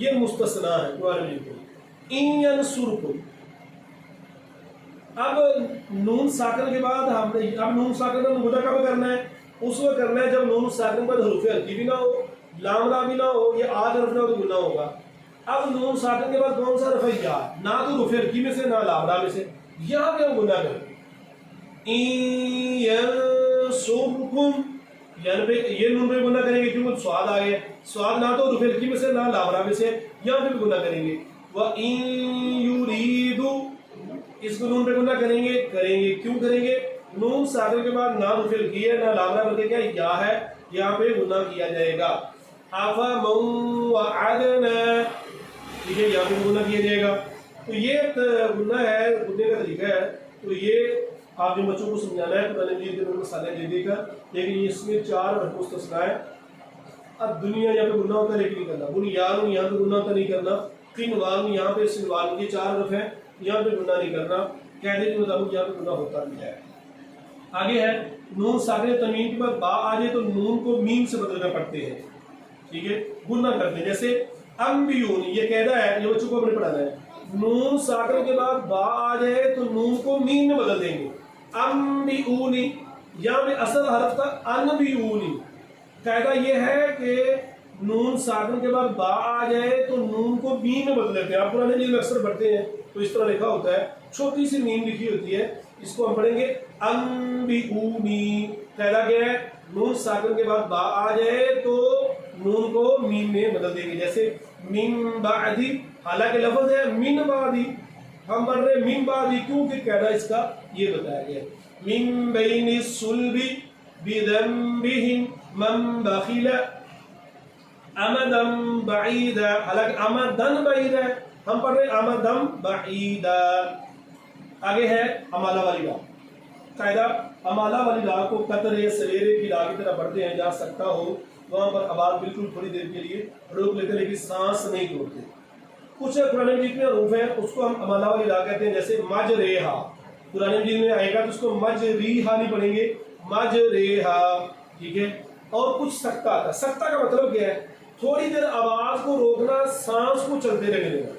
[SPEAKER 1] یہ مستثنا ہے قرآن مجید میں. ان ینصرکم، اب نون ساکن کے بعد ہم نے اب نون ساکن کا مدہ کب کرنا ہے؟ اس وقت کرنا ہے جب نون ساکن پر حروف ہلکی بھی نہ ہو، لام را بھی نہ ہو، یہ آج حرف نہ ہو تو گناہ ہوگا. اب نون ساکن کے بعد کون سا حرف ہے؟ یا، نہ تو حروف ہلکی میں سے نہ لام را میں سے، یہاں پہ ہم گناہ کریں گے. ان ینصرکم، یعنی پہ یہ نون پہ گناہ کریں گے کیونکہ سواد آ گیا، سواد نہ تو حروف ہلکی میں سے نہ لام را میں سے، یہاں پہ بھی گناہ کریں گے. وَإِن يُرِيدُوا، اس کو نون پہ گناہ کریں گے کیوں کریں گے؟ نون ساکن کے بعد نہ حرف ہلکی ہے نہ لام را بلکہ کیا یا ہے، یہاں پہ گناہ کیا جائے گا. أَفَمَن وَعَدْنَا، ٹھیک ہے، یہاں پہ گناہ کیا جائے گا. تو یہ گناہ ہے، گناہ کا طریقہ ہے. تو یہ آپ نے بچوں کو سمجھانا ہے قرآن مجید کے مسائل دے دے کر، لیکن اس میں 4 حرف مستثنا ہے. اب دنیا یہاں پہ گناہ ہوتا ہے لیکن نہیں کرنا، بنیان یہاں پہ گناہ ہوتا نہیں کرنا، قنوان یہاں پہ سنوان، یہ 4 حرف ہیں، یہاں پہ گناہ نہیں کرنا. قاعدے کے مطابق یہاں پہ گناہ ہوتا بھی ہے. آگے ہے نون ساکن تنوین کے بعد با آ جائے تو نون کو میم سے بدلنا پڑتے ہیں، ٹھیک ہے، گناہ کرتے ہیں. جیسے انبیون، یہ قاعدہ ہے، یہ بچوں کو اپنے پڑھانا ہے. نون ساکن کے بعد با آ جائے تو نون کو میم میں بدل دیں گے. انبیونی، یہاں پہ اصل حرف تھا انبیونی. قاعدہ یہ ہے کہ نون ساکن کے بعد با آ جائے تو نون کو میم میں بدل دیتے ہیں. آپ قرآن مجید میں اکثر پڑھتے ہیں تو اس طرح لکھا ہوتا ہے، چھوٹی سی میم لکھی ہوتی ہے، اس کو ہم پڑھیں گے انبیونی. قاعدہ کیا ہے؟ نون ساکن کے بعد با آ جائے تو نون کو میم میں بدل دیں گے. جیسے من بعدی، حالانکہ لفظ ہے من بعدی، ہم پڑھ رہے من بعدی کیونکہ قاعدہ اس کا یہ بتایا گیا. من بین الصلب بذنبہم من بخل امدن بعیدا، حالانکہ امدن بعیدا، ہم پڑھ رہے ہیں امدن بعیدا. آگے ہے امالہ والی لا. قاعدہ امالہ والی لا کو قطرے سویرے کی لا کی طرح پڑھتے ہیں، جا سکتا ہو وہاں پر آواز بالکل تھوڑی دیر کے لیے روک لیتے لیکن سانس نہیں توڑتے. کچھ قرآن مجید میں حروف ہیں اس کو ہم امالہ والی لا کہتے ہیں. جیسے مجریہا، قرآن مجید میں آئے گا تو اس کو مجریہا نہیں پڑھیں گے، مجریہا، ٹھیک ہے. اور کچھ سکتہ آتا ہے. سکتہ کا مطلب کیا ہے؟ تھوڑی دیر آواز کو روکنا، سانس کو چلتے رہنے دینا.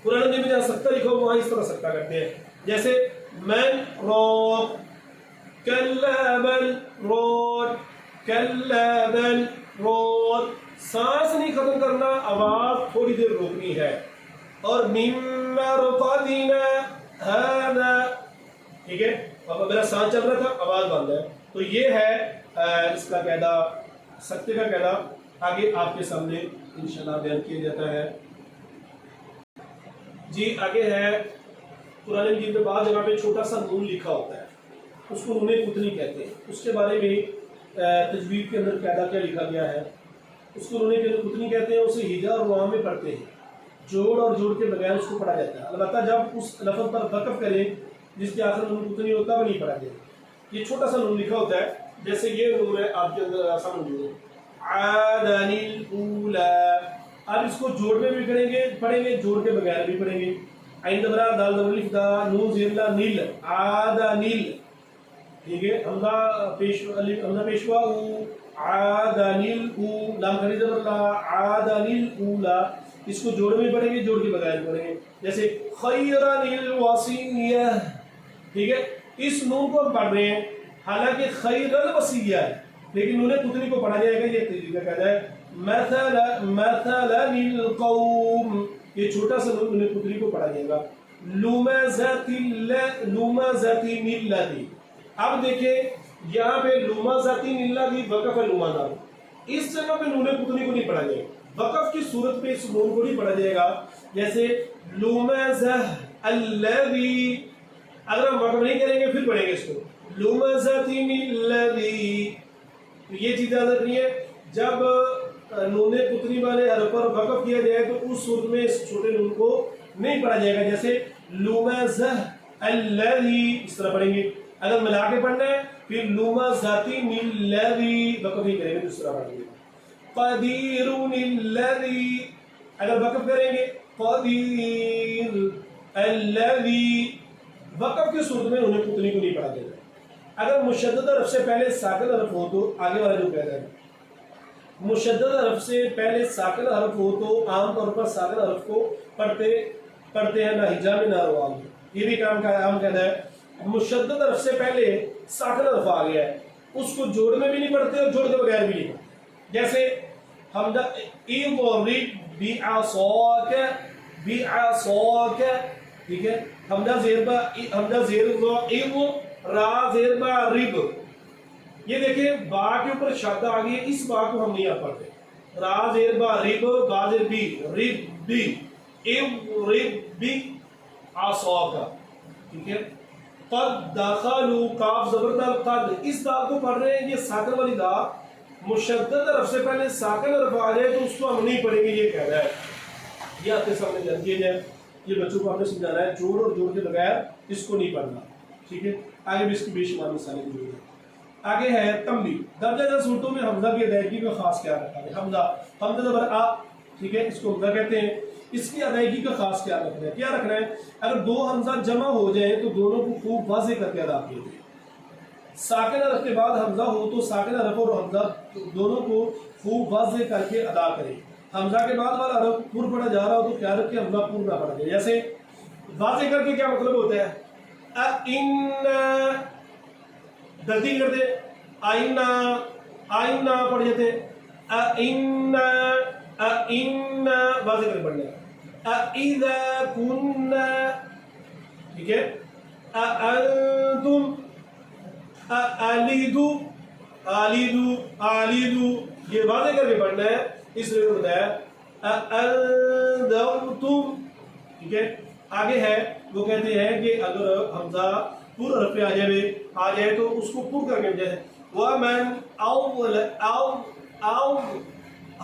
[SPEAKER 1] قرآن مجید میں جہاں سکتہ لکھا ہو وہاں اس طرح سکتہ کرتے ہیں. جیسے من روک، کلا بل روک، کلا بل روک، سانس نہیں ختم کرنا، آواز تھوڑی دیر روکنی ہے. اور مما رفعنا هذا، ٹھیک ہے، اب میرا سانس چل رہا تھا، آواز بند ہے. تو یہ ہے اس کا قاعدہ، سکتے کا قاعدہ. آگے آپ کے سامنے انشاءاللہ بیان کیا جاتا ہے. جی آگے ہے قرآن مجید میں بعض جگہ پہ چھوٹا سا نون لکھا ہوتا ہے، اس کو نون قطنی کہتے ہیں. اس کے بارے میں تجوید کے اندر قاعدہ کیا لکھا گیا ہے؟ اس کو نون قطنی کہتے ہیں. اسے ہجا اور روام میں پڑھتے ہیں، جوڑ اور جوڑ کے بغیر اس کو پڑھا جاتا ہے. البتہ جب اس لفظ پر وقف کریں جس کے آخر نون قطنی ہوتا ہے وہ نہیں پڑھا جاتا. یہ چھوٹا سا نون لکھا ہوتا ہے، جیسے یہ نون ہے آپ کے اندر سامنے ہے عادن الاولی. اب اس کو جوڑ میں بھی پڑھیں گے، جوڑ کے بغیر بھی پڑھیں گے. عین دبرا دال دبر الف دا نون زیر لا نیل، عادنیل، ٹھیک ہے. حمزہ پیشوا او، عادنیل او، لام کھڑی زبر لا، عادنیل اولا. اس کو جوڑ میں پڑھیں گے، جوڑ کے بغیر پڑھیں گے. جیسے خیرن الوصیہ، ٹھیک ہے. اس نون کو ہم پڑھ رہے ہیں، حالانکہ خیر الوصیہ ہے لیکن نون قطنی کو پڑھا جائے گا. یہ طریقہ کہتا ہے مثلا القوم، یہ چھوٹا سا نون قطنی کو پڑھا جائے گا. لمزۃ الذی. اب دیکھیں یہاں پہ لمزۃ الذی وقف ہے لمزہ، اس جگہ پہ نون قطنی کو نہیں پڑھا جائے گا. وقف کی صورت پہ اس نون کو نہیں پڑھا جائے گا. جیسے لمزہ الذی، اگر ہم وقف نہیں کریں گے پھر پڑھیں گے اس کو لمزۃ الذی. یہ چیز یاد رکھنی ہے، جب نون قطنی والے حرف پر وقف کیا جائے تو اس صورت میں اس چھوٹے نون کو نہیں پڑھا جائے گا. جیسے لمزہ الذی، اس طرح پڑھیں گے. اگر ملا کے پڑھنا ہے پھر لمزۃ الذی، وقف نہیں کریں گے تو اس طرح پڑھیں گے. قدیر الذی، اگر وقف کریں گے قدیر الذی. وقف کی صورت میں نون قطنی کو نہیں پڑھا جائے گا. اگر مشدد حرف سے پہلے ساکن حرف ہو تو آگے والا جو قاعدہ ہے مشدد حرف سے پہلے ساکن حرف ہو تو عام طور پر ساکن حرف کو پڑھتے ہیں، نہ ہجا میں نہ روا میں، یہ بھی کام کا عام قاعدہ ہے۔ مشدد حرف سے پہلے ساکن حرف آ گیا ہے، اس کو جوڑ میں بھی نہیں پڑھتے اور جوڑ کے بغیر بھی نہیں پڑھتے، جیسے حمزہ اضرب بعصاک، بعصاک، ٹھیک ہے، حمزہ زیر با، حمزہ زیر را زیر با رب، یہ دیکھیں با کے اوپر شد آ گئی ہے، اس با کو ہم نہیں پڑھتے، را زیر با رب، با زیر بی، رب بی، رب بی عصاک، ٹھیک ہے۔ قد دخلوا، کاف زبردال قد، اس دال کو پڑھ رہے ہیں، یہ ساکن والی دال مشدد حرف سے پہلے ساکن حرف آ جائے تو اس کو ہم نہیں پڑھیں گے، یہ کہہ رہا ہے، یہ آپ کے سامنے جانتی ہے، یہ بچوں کو آپ نے سمجھانا ہے، جوڑ اور جوڑ کے بغیر اس کو نہیں پڑھنا، ٹھیک ہے۔ آگے بھی اس کی بے شمار مثالیں موجود ہیں۔ آگے ہے تنبیہ، درجہ دار صورتوں میں حمزہ کی ادائیگی کا خاص خیال رکھنا ہے۔ حمزہ زبر آ، ٹھیک ہے، اس کو حمزہ کہتے ہیں، اس کی ادائیگی کا خاص خیال رکھنا ہے۔ کیا رکھنا ہے؟ اگر دو حمزہ جمع ہو جائیں تو دونوں کو خوب واضح کر کے ادا کیے جائیں۔ ساکن حرف کے بعد حمزہ ہو تو ساکن حرف اور حمزہ دونوں کو خوب واضح کر کے ادا کریں۔ حمزہ کے بعد والا حرف پر پڑھا جا رہا ہو تو خیال رکھیں حمزہ پر نہ پڑھا جائے۔ جیسے واضح کر کے کیا مطلب ہوتا ہے؟ غلطی کرتے آئینہ، آئینہ پڑھ جاتے آئینہ، آئینہ واضح کر کے پڑھنا ہے۔ اذا كنا، ٹھیک ہے، انتم، آلیدو، آلیدو، آلیدو، یہ واضح کر کے پڑھنا ہے، اس لیے بتایا انذرتم، ٹھیک ہے۔ آگے ہے وہ کہتے ہیں کہ اگر حمزہ پر حرف پہ آ جائے تو اس کو پر کر کے جائے ومن او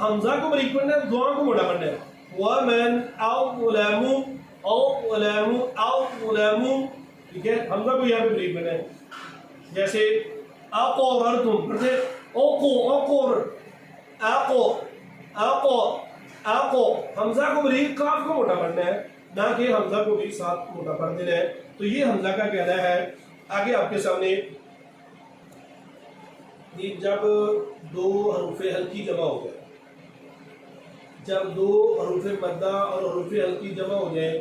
[SPEAKER 1] حمزہ کو بریک پڑھنا ہے، دعا کو موٹا پڑھنا ہے، ومن اظلم، اظلم، ٹھیک ہے، حمزہ کو یہاں پہ بریک پڑھنا ہے، جیسے اقررتم، پڑھتے اقر، اقو، حمزہ کو بریک، کاف کو موٹا پڑھنا ہے، نہ کہ حمزہ کو بھی ساتھ موٹا پڑھ دینا ہے۔ تو یہ حمزہ کا قاعدہ ہے۔ آگے آپ کے سامنے جب دو حروف ہلکی جمع ہو جائے، جب دو حروف مدہ اور حروف ہلکی جمع ہو جائے،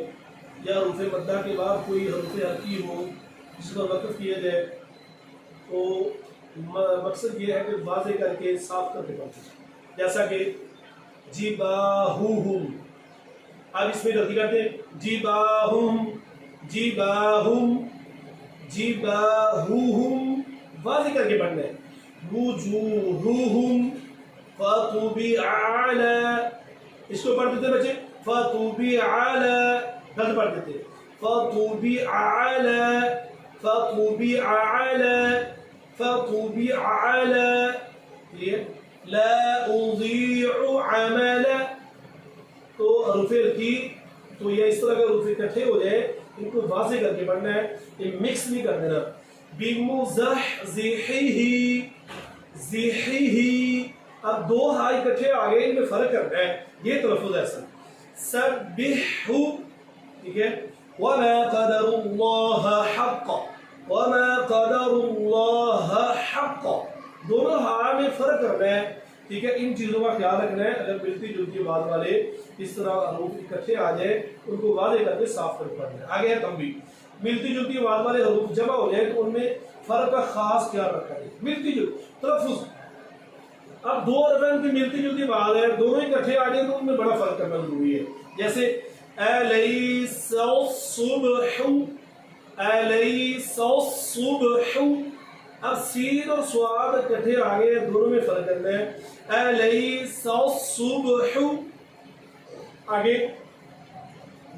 [SPEAKER 1] یا حروف مدہ کے بعد کوئی حروف ہلکی ہو جس کا وقف کیا جائے، تو مقصد یہ ہے کہ واضح کر کے صاف کر کے پڑھتے ہیں، جیسا کہ جباہم، اب اس میں غلطی کرتے ہیں، جباہم، جباہم، جباہم، واضح کر کے پڑھنا ہے، وجوہہم، فطبع علی، اس کو پڑھتے تھے بچے، فطبع علی، غلط پڑھتے تھے، فطبع علی، فطبع علی، فطبع علی، لا اضيع عمل، تو حروف ہلکی تو یہ اس طرح کے حروف اکٹھے ہو جائے، ان کو واضح کر کے پڑھنا ہے، یہ مکس نہیں کر دینا۔ بمزحزحہ، زحہ، اب دو ہا اکٹھے آ گئے، ان میں فرق کرنا ہے، یہ تلفظ ایسا۔ سبحہ، ٹھیک ہے، وما قدر اللہ حق، وما قدر اللہ حق، دونوں ہا میں فرق کرنا ہے، ٹھیک ہے، ان چیزوں کا خیال رکھنا ہے۔ اگر ملتی جلتی آواز والے اس طرح حروف اکٹھے آ جائے، ان کو واضح کر کے صاف کر کے پڑھنا ہے۔ آگے ہے تنبیہ، ملتی جلتی آواز والے حروف جمع ہو جائے تو ان میں فرق کا خاص خیال رکھا جائے۔ ملتی جلتی تلفظ، اب دو حرفین کی ملتی جلتی آواز ہے، دونوں اکٹھے آ جائے تو ان میں بڑا فرق کرنا ضروری ہے، جیسے الیس الصبح، الیس الصبح، اب سین اور سواد اکٹھے آگے، دونوں میں فرق کرنا ہے، الیس الصبح، آگے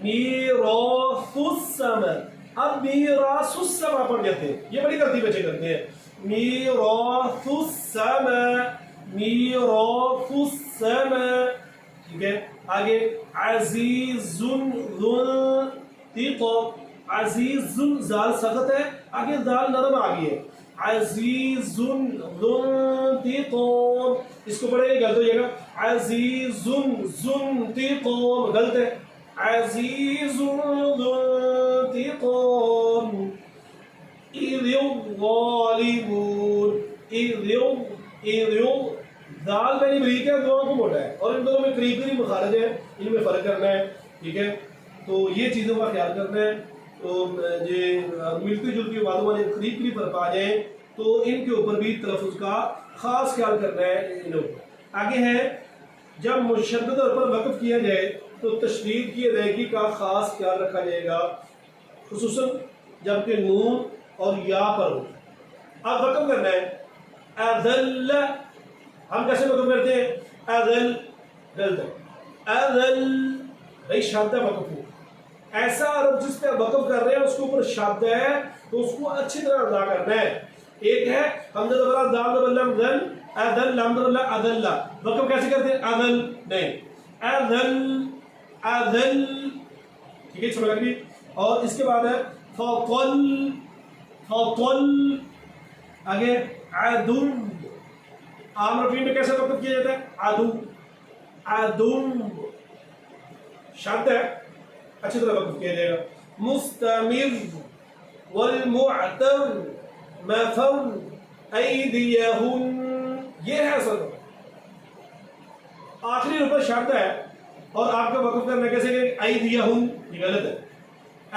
[SPEAKER 1] میراث السماء، اب میراث السماء پڑھ جاتے ہیں، یہ بڑی غلطی بچے کرتے ہیں، میراث السماء، میراث السماء، ٹھیک ہے۔ آگے عزیز ذو انتقام، عزیز زال سخت ہے، آگے زال نرم آ گئی ہے، عزیز ذو انتقام، اس کو پڑھیں گے غلط ہو جائے گا، عزیز ذو انتقام، غلط ہے، عزیز ذو انتقام، اذ الظالمون، اذ دال پہلی بریک ہے، دعا کو موٹا ہے، اور ان دونوں میں قریب قریب مخارج ہے، ان میں فرق کرنا ہے، ٹھیک ہے. تو یہ چیزوں کا خیال کرنا ہے. تو یہ ملتی جلتی باتوں والے قریب قریب فرق آ جائیں تو ان کے اوپر بھی تلفظ کا خاص خیال کرنا ہے. ان لوگ آگے ہے جب مشدد طور پر وقف کیا جائے تو تشدید کی ادائیگی کا خاص خیال رکھا جائے گا، خصوصاً جبکہ نون اور یا پر ہو. اب وقف کرنا ہے. اذل، ہم کیسے وقف کرتے ہیں؟ اذل دل اذل، بھائی شد وقف ہو. ایسا عرب جس پہ وقف کر رہے ہیں اس کے اوپر شد ہے تو اس کو اچھی طرح ادا کرنا ہے. ایک ہے حمزہ زبر دال زبر لام ذل، اذل لام زبر لا اذل، وقف کیسے کرتے ہیں؟ اذل نہیں، اذل اذل، ٹھیک ہے سمجھ لگی. اور اس کے بعد ہے فطل فطل. آگے عدو، عام رفیع میں کیسے وقف کیا جاتا ہے؟ عدو عدو، شد ہے اچھی طرح وقف کیا جائے گا. مستمر والمعتر مفر ایدیہن، یہ ہے اصل آخری اوپر شد ہے اور آپ کا وقف کرنا کیسے کہ ایدیہن، یہ غلط ہے.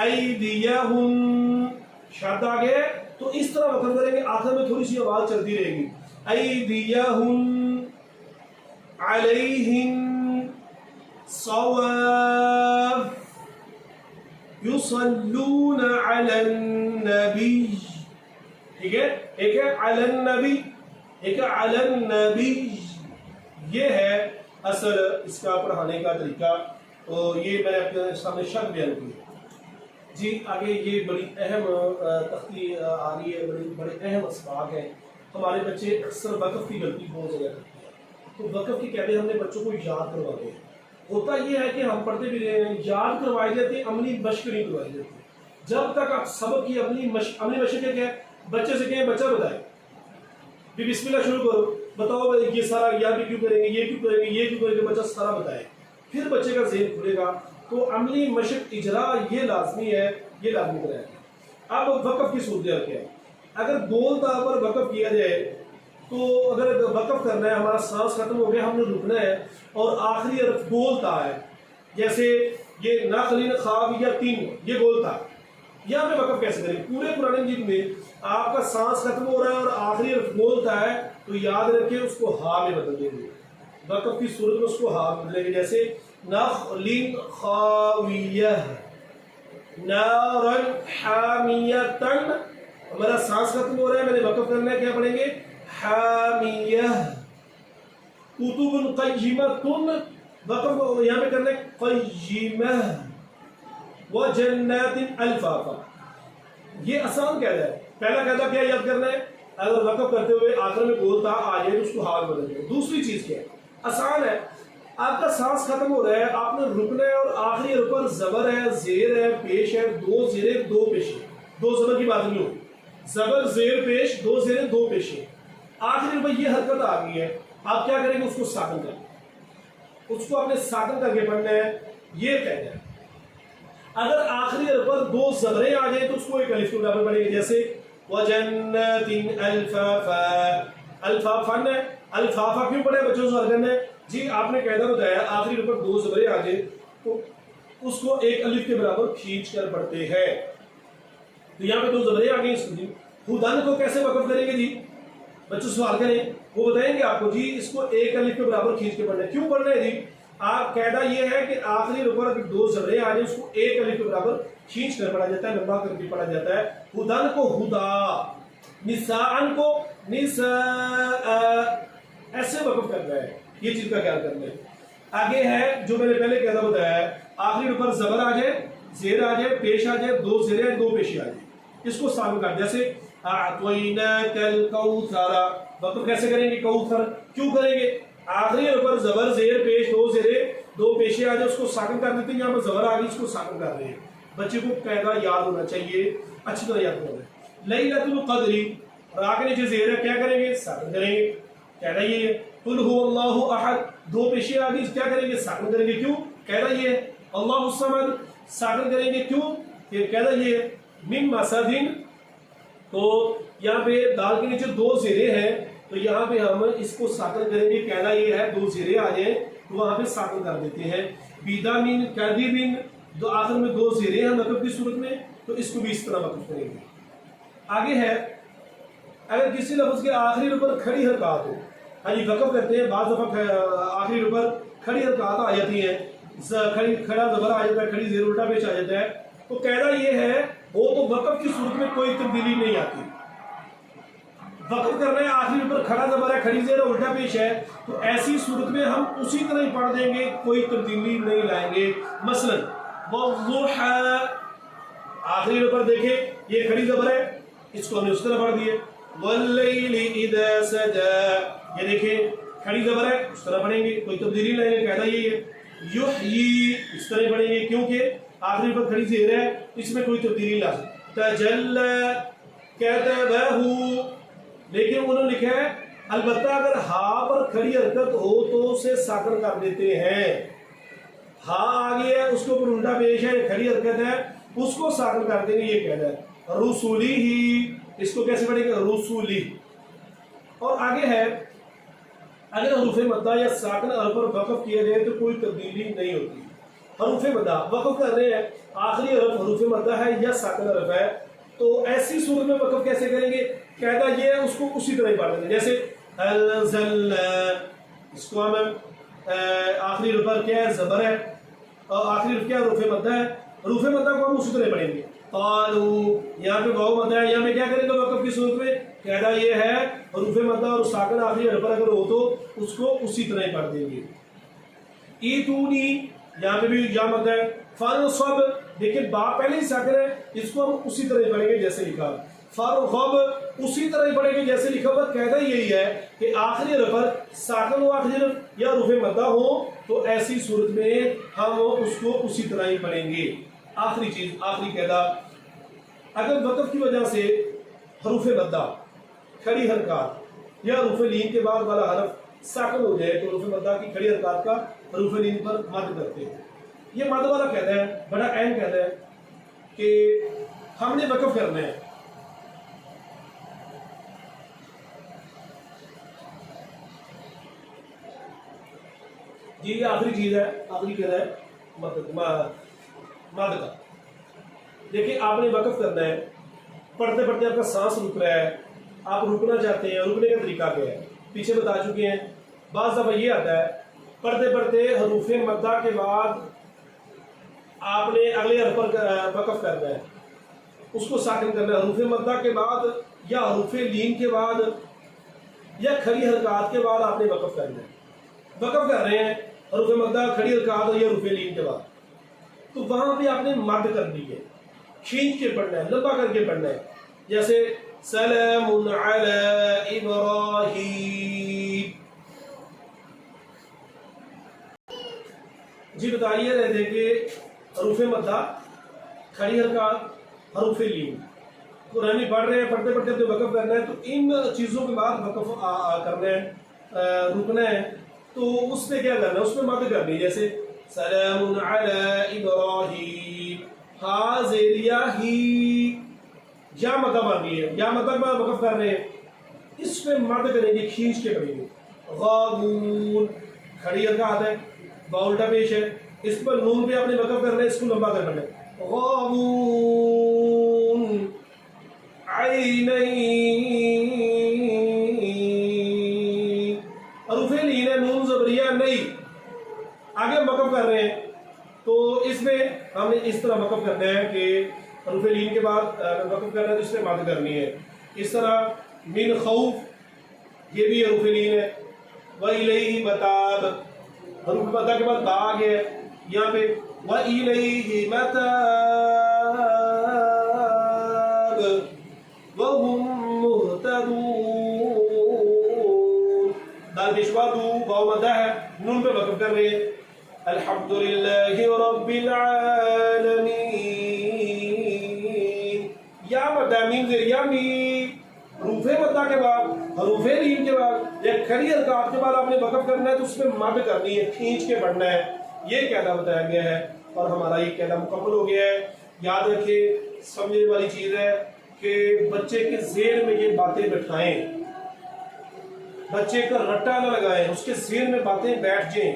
[SPEAKER 1] ایدیہن شد آگے تو اس طرح وقف کریں گے، آخر میں تھوڑی سی آواز چلتی رہے گی. ایدیہن علیہن صواف یصلون علی النبی، ٹھیک ہے. ایک ہے علی النبی، ایک ہے علی النبی. یہ ہے اصل اس کا پڑھانے کا طریقہ. تو یہ میں نے اپنے سامنے شک بیان کی. جی آگے یہ بڑی اہم تختی آ رہی ہے، بڑے اہم اسباق ہیں. ہمارے بچے اکثر وقف کی غلطی بہت زیادہ کرتے ہیں. تو وقف کی کہتے ہیں ہم نے بچوں کو یاد کرواتے ہیں. ہوتا یہ ہے کہ ہم پڑھتے بھی رہے ہیں، یاد کروائی جاتی ہے، عملی مشق نہیں کروائی جاتی. جب تک آپ سبق کی عملی مشق کیا ہے، بچے سے کہیں بچہ بتائے بھی بسم اللہ شروع کرو، بتاؤ یہ سارا یا بھی کیوں کریں گے، یہ کیوں کریں گے، یہ کیوں کریں گے، بچہ سارا بتائے، پھر بچے کا ذہن کھلے گا. تو عملی مشق اجرا یہ لازمی ہے، یہ لازمی کرایا. اب وقف کی صورت کیا ہے؟ اگر گول تا پر وقف کیا جائے تو اگر وقف کرنا ہے، ہمارا سانس ختم ہو گیا، ہم نے رکنا ہے اور آخری حرف گول تا ہے، جیسے یہ نخلین خواب یا تین، یہ گول تا، یہاں پہ وقف کیسے کریں؟ پورے قرآن مجید میں آپ کا سانس ختم ہو رہا ہے اور آخری حرف گول تا ہے تو یاد رکھیں اس کو ہا میں بدل دیں گے. وقف کی صورت میں اس کو ہا بدلیں گے، جیسے نخل خاویہ نارا حامیتن. ہمارا سانس ختم ہو رہا ہے، میں نے وقف کرنا ہے، کیا پڑھیں گے؟ حامیہ. کتب قیمتن، وقف یہاں پہ کرنا ہے قیمہ. وجنات الفافا. یہ آسان قاعدہ ہے. پہلا قاعدہ کیا یاد کرنا ہے؟ اگر وقف کرتے ہوئے آخر میں گول تا آ جائے تو اس کو ہاتھ بدل دیں. دوسری چیز کیا ہے؟ آسان ہے. آپ کا سانس ختم ہو رہا ہے، آپ نے رکنا ہے اور آخری اوپر زبر ہے، زیر ہے، پیش ہے، دو زیریں دو پیشیں. دو زبر کی بات نہیں ہوگی، زبر زیر پیش، دو زیریں دو پیشیں. آخری اوپر یہ حرکت آ گئی ہے، آپ کیا کریں گے؟ اس کو ساکن کریں، اس کو اپنے ساکن کر کے پڑھنا ہے. یہ کہنا ہے. اگر آخری اوپر دو زبریں آ جائیں تو اس کو ایک الف کے برابر پڑھیں گے، جیسے وَجَنَّاتٍ الْفَافَا. الفافن ہے، الفافا کیوں پڑھے بچوں سے سوال کرنا ہے؟ جی آپ نے قاعدہ بتایا آخری اوپر دو زبریں آ جائیں تو اس کو ایک الف کے برابر کھینچ کر پڑھتے ہیں. تو یہاں پہ دو زبریں آ گئی. اس کو خدن کو کیسے وقف کریں گے؟ جی بچوں سوال کریں، وہ بتائیں گے آپ کو. جی اس کو ایک الف کے برابر کھینچ کے پڑھنا ہے. کیوں پڑھنا ہے؟ جی آپ قاعدہ یہ ہے کہ آخری اوپر اگر دو زبریں آ جائیں اس کو ایک الف کے برابر کھینچ کر پڑھا جاتا ہے، لمبا کر کے پڑھا جاتا ہے. خدن کو ہدا، نساءن کو نساء، ایسے وقف کرنا ہے. یہ چیز کا خیال کرنا ہے. آگے ہے جو میں نے پہلے قاعدہ بتایا ہے، آخری اوپر زبر آ جائے، زیر آ جائے، پیش آ جائے، دو زیریں دو پیشیں آ جائیں، اس کو سامنے کر. جیسے اعطیناک الکوثر، وقف کیسے کریں گے؟ کوثر کیوں کریں گے؟ آخری اوپر زبر زیر پیش دو زیریں دو پیشیں آ جائے، اس کو ساکن کر دیتے ہیں. یہاں پر زبر آ گئی، اس کو ساکن کر رہے ہیں. بچے کو قاعدہ یاد ہونا چاہیے، اچھی طرح یاد ہونا ہے. لیلۃ القدر، را کے نیچے زیر ہے، کیا کریں گے؟ ساکن کریں گے. قاعدہ یہ ہے. قل هو اللہ احد، دو پیشیں آ گئی، کیا کریں گے؟ ساکن کریں گے. کیوں؟ قاعدہ یہ ہے. اللہ الصمد، ساکن کریں گے. کیوں؟ پھر قاعدہ یہ ہے. من مسد تو یہاں پہ دال کے نیچے دو زیریں ہیں، تو یہاں پہ ہم اس کو ساکن کریں گے. قاعدہ یہ ہے دو زیریں آ جائیں تو وہاں پہ ساکن کر دیتے ہیں. بیدامین قیدیبین، دو آخر میں دو زیریں ہیں وقف کی صورت میں، تو اس کو بھی اس طرح وقف کریں گے. آگے ہے اگر کسی لفظ کے آخری رکن کھڑی حرکات ہو، ہاں جی وقف کرتے ہیں، بعض دفعہ آخری رکن کھڑی حرکات آ جاتی ہیں، کھڑا زبر آ جاتا ہے، کھڑی زیر الٹا پیش آ جاتا ہے، تو قاعدہ یہ ہے وہ تو وقف کی صورت میں کوئی تبدیلی نہیں آتی. وقف کر رہے ہیں آخری رکن کھڑا زبر ہے، کھڑی زیر الٹا پیش ہے، تو ایسی صورت میں ہم اسی طرح ہی پڑھ دیں گے، کوئی تبدیلی نہیں لائیں گے. مثلا والضحى، آخری رکن دیکھیں یہ کھڑی زبر ہے، اس کو ہم نے اس طرح پڑھ دیے. واللیل اذا سجى، یہ دیکھیں کھڑی زبر ہے، اس طرح پڑھیں گے، کوئی تبدیلی نہیں ہے. قاعدہ یہی ہے. یحیی، اس طرح پڑھیں گے کیونکہ آخری پر کھڑی زیر ہے، اس میں کوئی تبدیلی نہیں. تجلى كتبه، لیکن انہوں نے لکھا ہے البتہ اگر ہا پر کھڑی حرکت ہو تو اسے ساکن کر دیتے ہیں. ہا آگے ہے، اس کے اوپر الٹا پیش ہے، کھڑی حرکت ہے، اس کو ساکن کر دیں گے. یہ کہنا ہے رسولی ہی، اس کو کیسے پڑھیں گے رسولی. اور آگے ہے اگر حروف مدہ یا ساکن حرف پر وقف کیا جائے تو کوئی تبدیلی نہیں ہوتی. حروف مدہ وقف کر رہے ہیں، آخری حرف حروف مدہ ہے یا ساکن حرف ہے، تو ایسی صورت میں وقف کیسے کریں گے؟ قاعدہ یہ ہے اس کو اسی طرح ہی پڑھ لیں گے. جیسے انزل، اس کو ہم آخری حرف پر کیا ہے زبر ہے، اور آخری حرف کیا ہے حروف مدہ ہے، حروف مدہ کو ہم اسی طرح پڑھیں گے. قالو، یہاں پہ واو مدہ ہے، یہاں پہ کیا کریں گے وقف کی صورت میں؟ قاعدہ یہ ہے حروف مدہ اور ساکن آخری حرف پر اگر ہو تو اس کو اسی طرح ہی پڑھ دیں گے. ایتونی، یہاں پہ بھی یا مدہ ہے. فانصب، لیکن با پہلے ہی ساکن ہے، اس کو ہم اسی طرح ہی پڑھیں گے جیسے لکھا. فرغب، اسی طرح ہی پڑھیں گے جیسے لکھا ہوا. قاعدہ یہی ہے کہ آخری حرف پر ساکن ہو آخری حرف یا حروف مدہ ہو تو ایسی صورت میں ہم اس کو اسی طرح ہی پڑھیں گے. آخری چیز، آخری قاعدہ، اگر وقف کی وجہ سے حروف مدہ کھڑی حرکات یا حروف لین کے بعد والا حرف ساکن ہو جائے تو حروف مدہ کی کھڑی حرکات کا حروف لین پر مد کرتے ہیں. یہ مد والا قاعدہ ہے، بڑا اہم قاعدہ ہے کہ ہم نے وقف کرنا ہے. جی یہ آخری چیز ہے، آخری قاعدہ ہے مد کا. دیکھیں آپ نے وقف کرنا ہے، پڑھتے پڑھتے آپ کا سانس رک رہا ہے، آپ رکنا چاہتے ہیں، رکنے کا طریقہ کیا ہے پیچھے بتا چکے ہیں. بعض دفعہ یہ آتا ہے پڑھتے پڑھتے حروف مدہ کے بعد آپ نے اگلے حرف پر وقف کرنا ہے، اس کو ساکن کرنا ہے. حروف مدہ کے بعد یا حروف لین کے بعد یا کھڑی حرکات کے بعد آپ نے وقف کرنا ہے. وقف کر رہے ہیں حروف مدہ کھڑی حرکات یا حروف لین کے بعد، تو وہاں پہ آپ نے مد کرنی ہے، کھینچ کے پڑھنا ہے، لمبا کر کے پڑھنا ہے. جیسے سلام علی ابراہیم. جی بتائیے رہے تھے کہ حروف مدہ کھڑی حرکات حروف لین قرآن پڑھ رہے ہیں، پڑھتے پڑھتے تو وقف کرنا ہے، تو ان چیزوں کے بعد وقف کرنا ہے، رکنا ہے. تو اس میں کیا کرنا ہے؟ اس میں مد کرنی ہے. جیسے سلام علی ابراہیم، ہا زیریا ہی، یا مدہ مارنی ہے، یا مدہ میں وقف کر رہے ہیں، اس پہ مد کریں گے، کھینچ کے پڑھیں گے. غابون، کھڑی حرکات ہے، با الٹا پیش ہے، اس پر نون پہ آپ نے وقف کرنا ہے، اس کو لمبا کر پڑھنا ہے. غابون عینین، حروف لین ہے، نون زبریہ نہیں، آگے وقف کر رہے ہیں تو اس میں ہم نے اس طرح وقف کرنا ہے کہ حروف لین کے بعد وقف کرنا ہے تو اس میں مد کرنی ہے. اس طرح من خوف، یہ بھی حروف لین ہے. وَإِلَيْهِ مَتَابٌ، حروف مدہ کے بعد با آ گیا ہے، یہاں پہ وَإِلَيْهِ مَتَابٌ وَهُمْ مُهْتَدُونَ. دال پیشوا دو، واو مدہ ہے، نون پہ وقف کر رہے ہیں. الحمدللہ رب العالمین، یا مدہ میم زیر یا می، حروف مدہ کے بعد حروف لین کے بعد یا کھڑی حرکات کے بعد آپ نے وقف کرنا ہے تو اس میں مد کرنی ہے، کھینچ کے پڑھنا ہے. یہ قاعدہ بتایا گیا ہے اور ہمارا یہ قاعدہ مکمل ہو گیا ہے. یاد رکھیں سمجھنے والی چیز ہے کہ بچے کے ذہن میں یہ باتیں بٹھائیں، بچے کا رٹا نہ لگائیں، اس کے ذہن میں باتیں بیٹھ جائیں،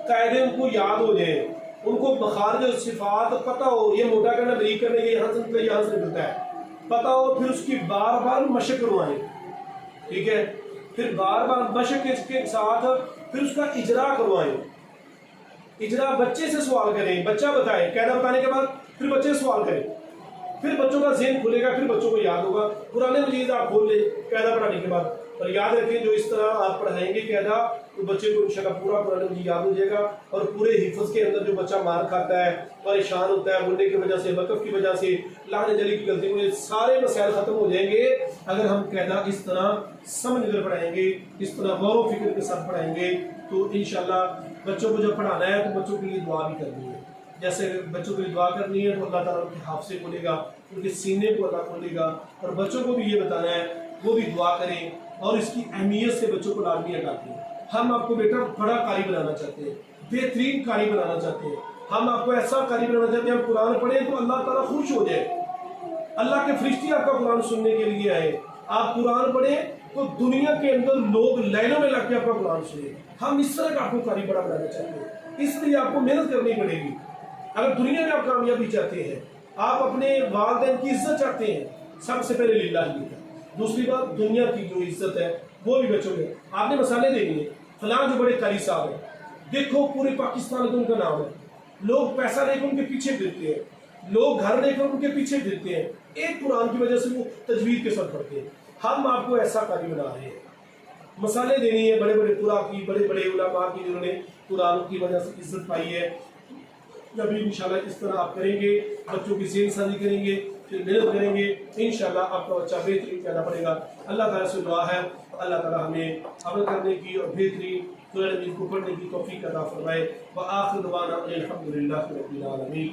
[SPEAKER 1] قاعدے ان کو یاد ہو جائیں، ان کو مخارج و صفات پتہ ہو، یہ موٹا کرنا بریک کرنا یہ یہاں سے نکلتا ہے یہاں سے نکلتا ہے پتہ ہو، پھر اس کی بار بار مشق کروائیں، ٹھیک ہے، پھر بار بار مشق کے ساتھ پھر اس کا اجرا کروائیں، اجرا بچے سے سوال کریں، بچہ بتائے، قاعدہ بتانے کے بعد پھر بچے سوال کریں، پھر بچوں کا ذہن کھلے گا، پھر بچوں کو یاد ہوگا۔ قرآن مجید آپ کھول لیں قاعدہ پڑھانے کے بعد، اور یاد رکھیں جو اس طرح آپ پڑھائیں گے قاعدہ تو بچے کو انشاءاللہ پورا قرآن مجید یاد ہو جائے گا، اور پورے حفظ کے اندر جو بچہ مار کھاتا ہے، پریشان ہوتا ہے بننے کی وجہ سے، وقف کی وجہ سے، لانے جلی کی غلطی میں، سارے مسائل ختم ہو جائیں گے اگر ہم قاعدہ اس طرح سمجھ کر پڑھائیں گے، اس طرح غور و فکر کے ساتھ پڑھائیں گے۔ تو انشاءاللہ بچوں کو جب پڑھانا ہے تو بچوں کے لیے دعا بھی کرنی ہے، جیسے بچوں کے لیے دعا کرنی ہے تو اللہ تعالیٰ ان کے حافظے کھولے گا، ان کے سینے کو اللہ کھولے گا، اور بچوں کو بھی یہ بتانا ہے وہ بھی دعا کریں، اور اس کی اہمیت سے بچوں کو لازمی آگاہ دیں۔ ہم آپ کو بیٹا بڑا قاری بنانا چاہتے ہیں، بہترین قاری بنانا چاہتے ہیں، ہم آپ کو ایسا قاری بنانا چاہتے ہیں، ہم قرآن پڑھیں تو اللہ تعالیٰ خوش ہو جائے، اللہ کے فرشتے آپ کا قرآن سننے کے لیے آئے، آپ قرآن پڑھیں تو دنیا کے اندر لوگ لائنوں میں لگ کے آپ کا قرآن سنیں۔ ہم اس طرح کا آپ کو قاری بڑا بنانا چاہتے ہیں، اس لیے آپ کو محنت کرنی پڑے گی۔ اگر دنیا میں آپ کامیابی چاہتے ہیں، آپ اپنے والدین کی عزت چاہتے ہیں، سب سے پہلے للہ ہی ہے۔ دوسری بات، دنیا کی جو عزت ہے وہ بھی بچوں میں آپ نے مسالے دینی ہے، فلاں جو بڑے قاری صاحب ہیں، دیکھو پورے پاکستان میں ان کا نام ہے، لوگ پیسہ لے کر ان کے پیچھے پھرتے ہیں، لوگ گھر لے کر ان کے پیچھے پھرتے ہیں، ایک قرآن کی وجہ سے وہ تجوید کے ساتھ پڑھتے ہیں۔ ہم آپ کو ایسا قاری بنا رہے ہیں، مسالے دینی ہے بڑے بڑے قرآن کی، بڑے بڑے علماء کی جنہوں نے قرآن کی وجہ سے عزت پائی ہے۔ ابھی انشاءاللہ اس طرح آپ کریں گے، بچوں کی ذہن سازی کریں گے، پھر محنت کریں گے، انشاءاللہ آپ کا بچہ بہترین پیدا پڑے گا۔ اللہ تعالیٰ سے دعا ہے اللہ تعالیٰ ہمیں عمل کرنے کی اور بہترین قرآن مجید کو پڑھنے کی توفیق عطا فرمائے۔ وآخر دعوانا الحمدللہ رب العالمین۔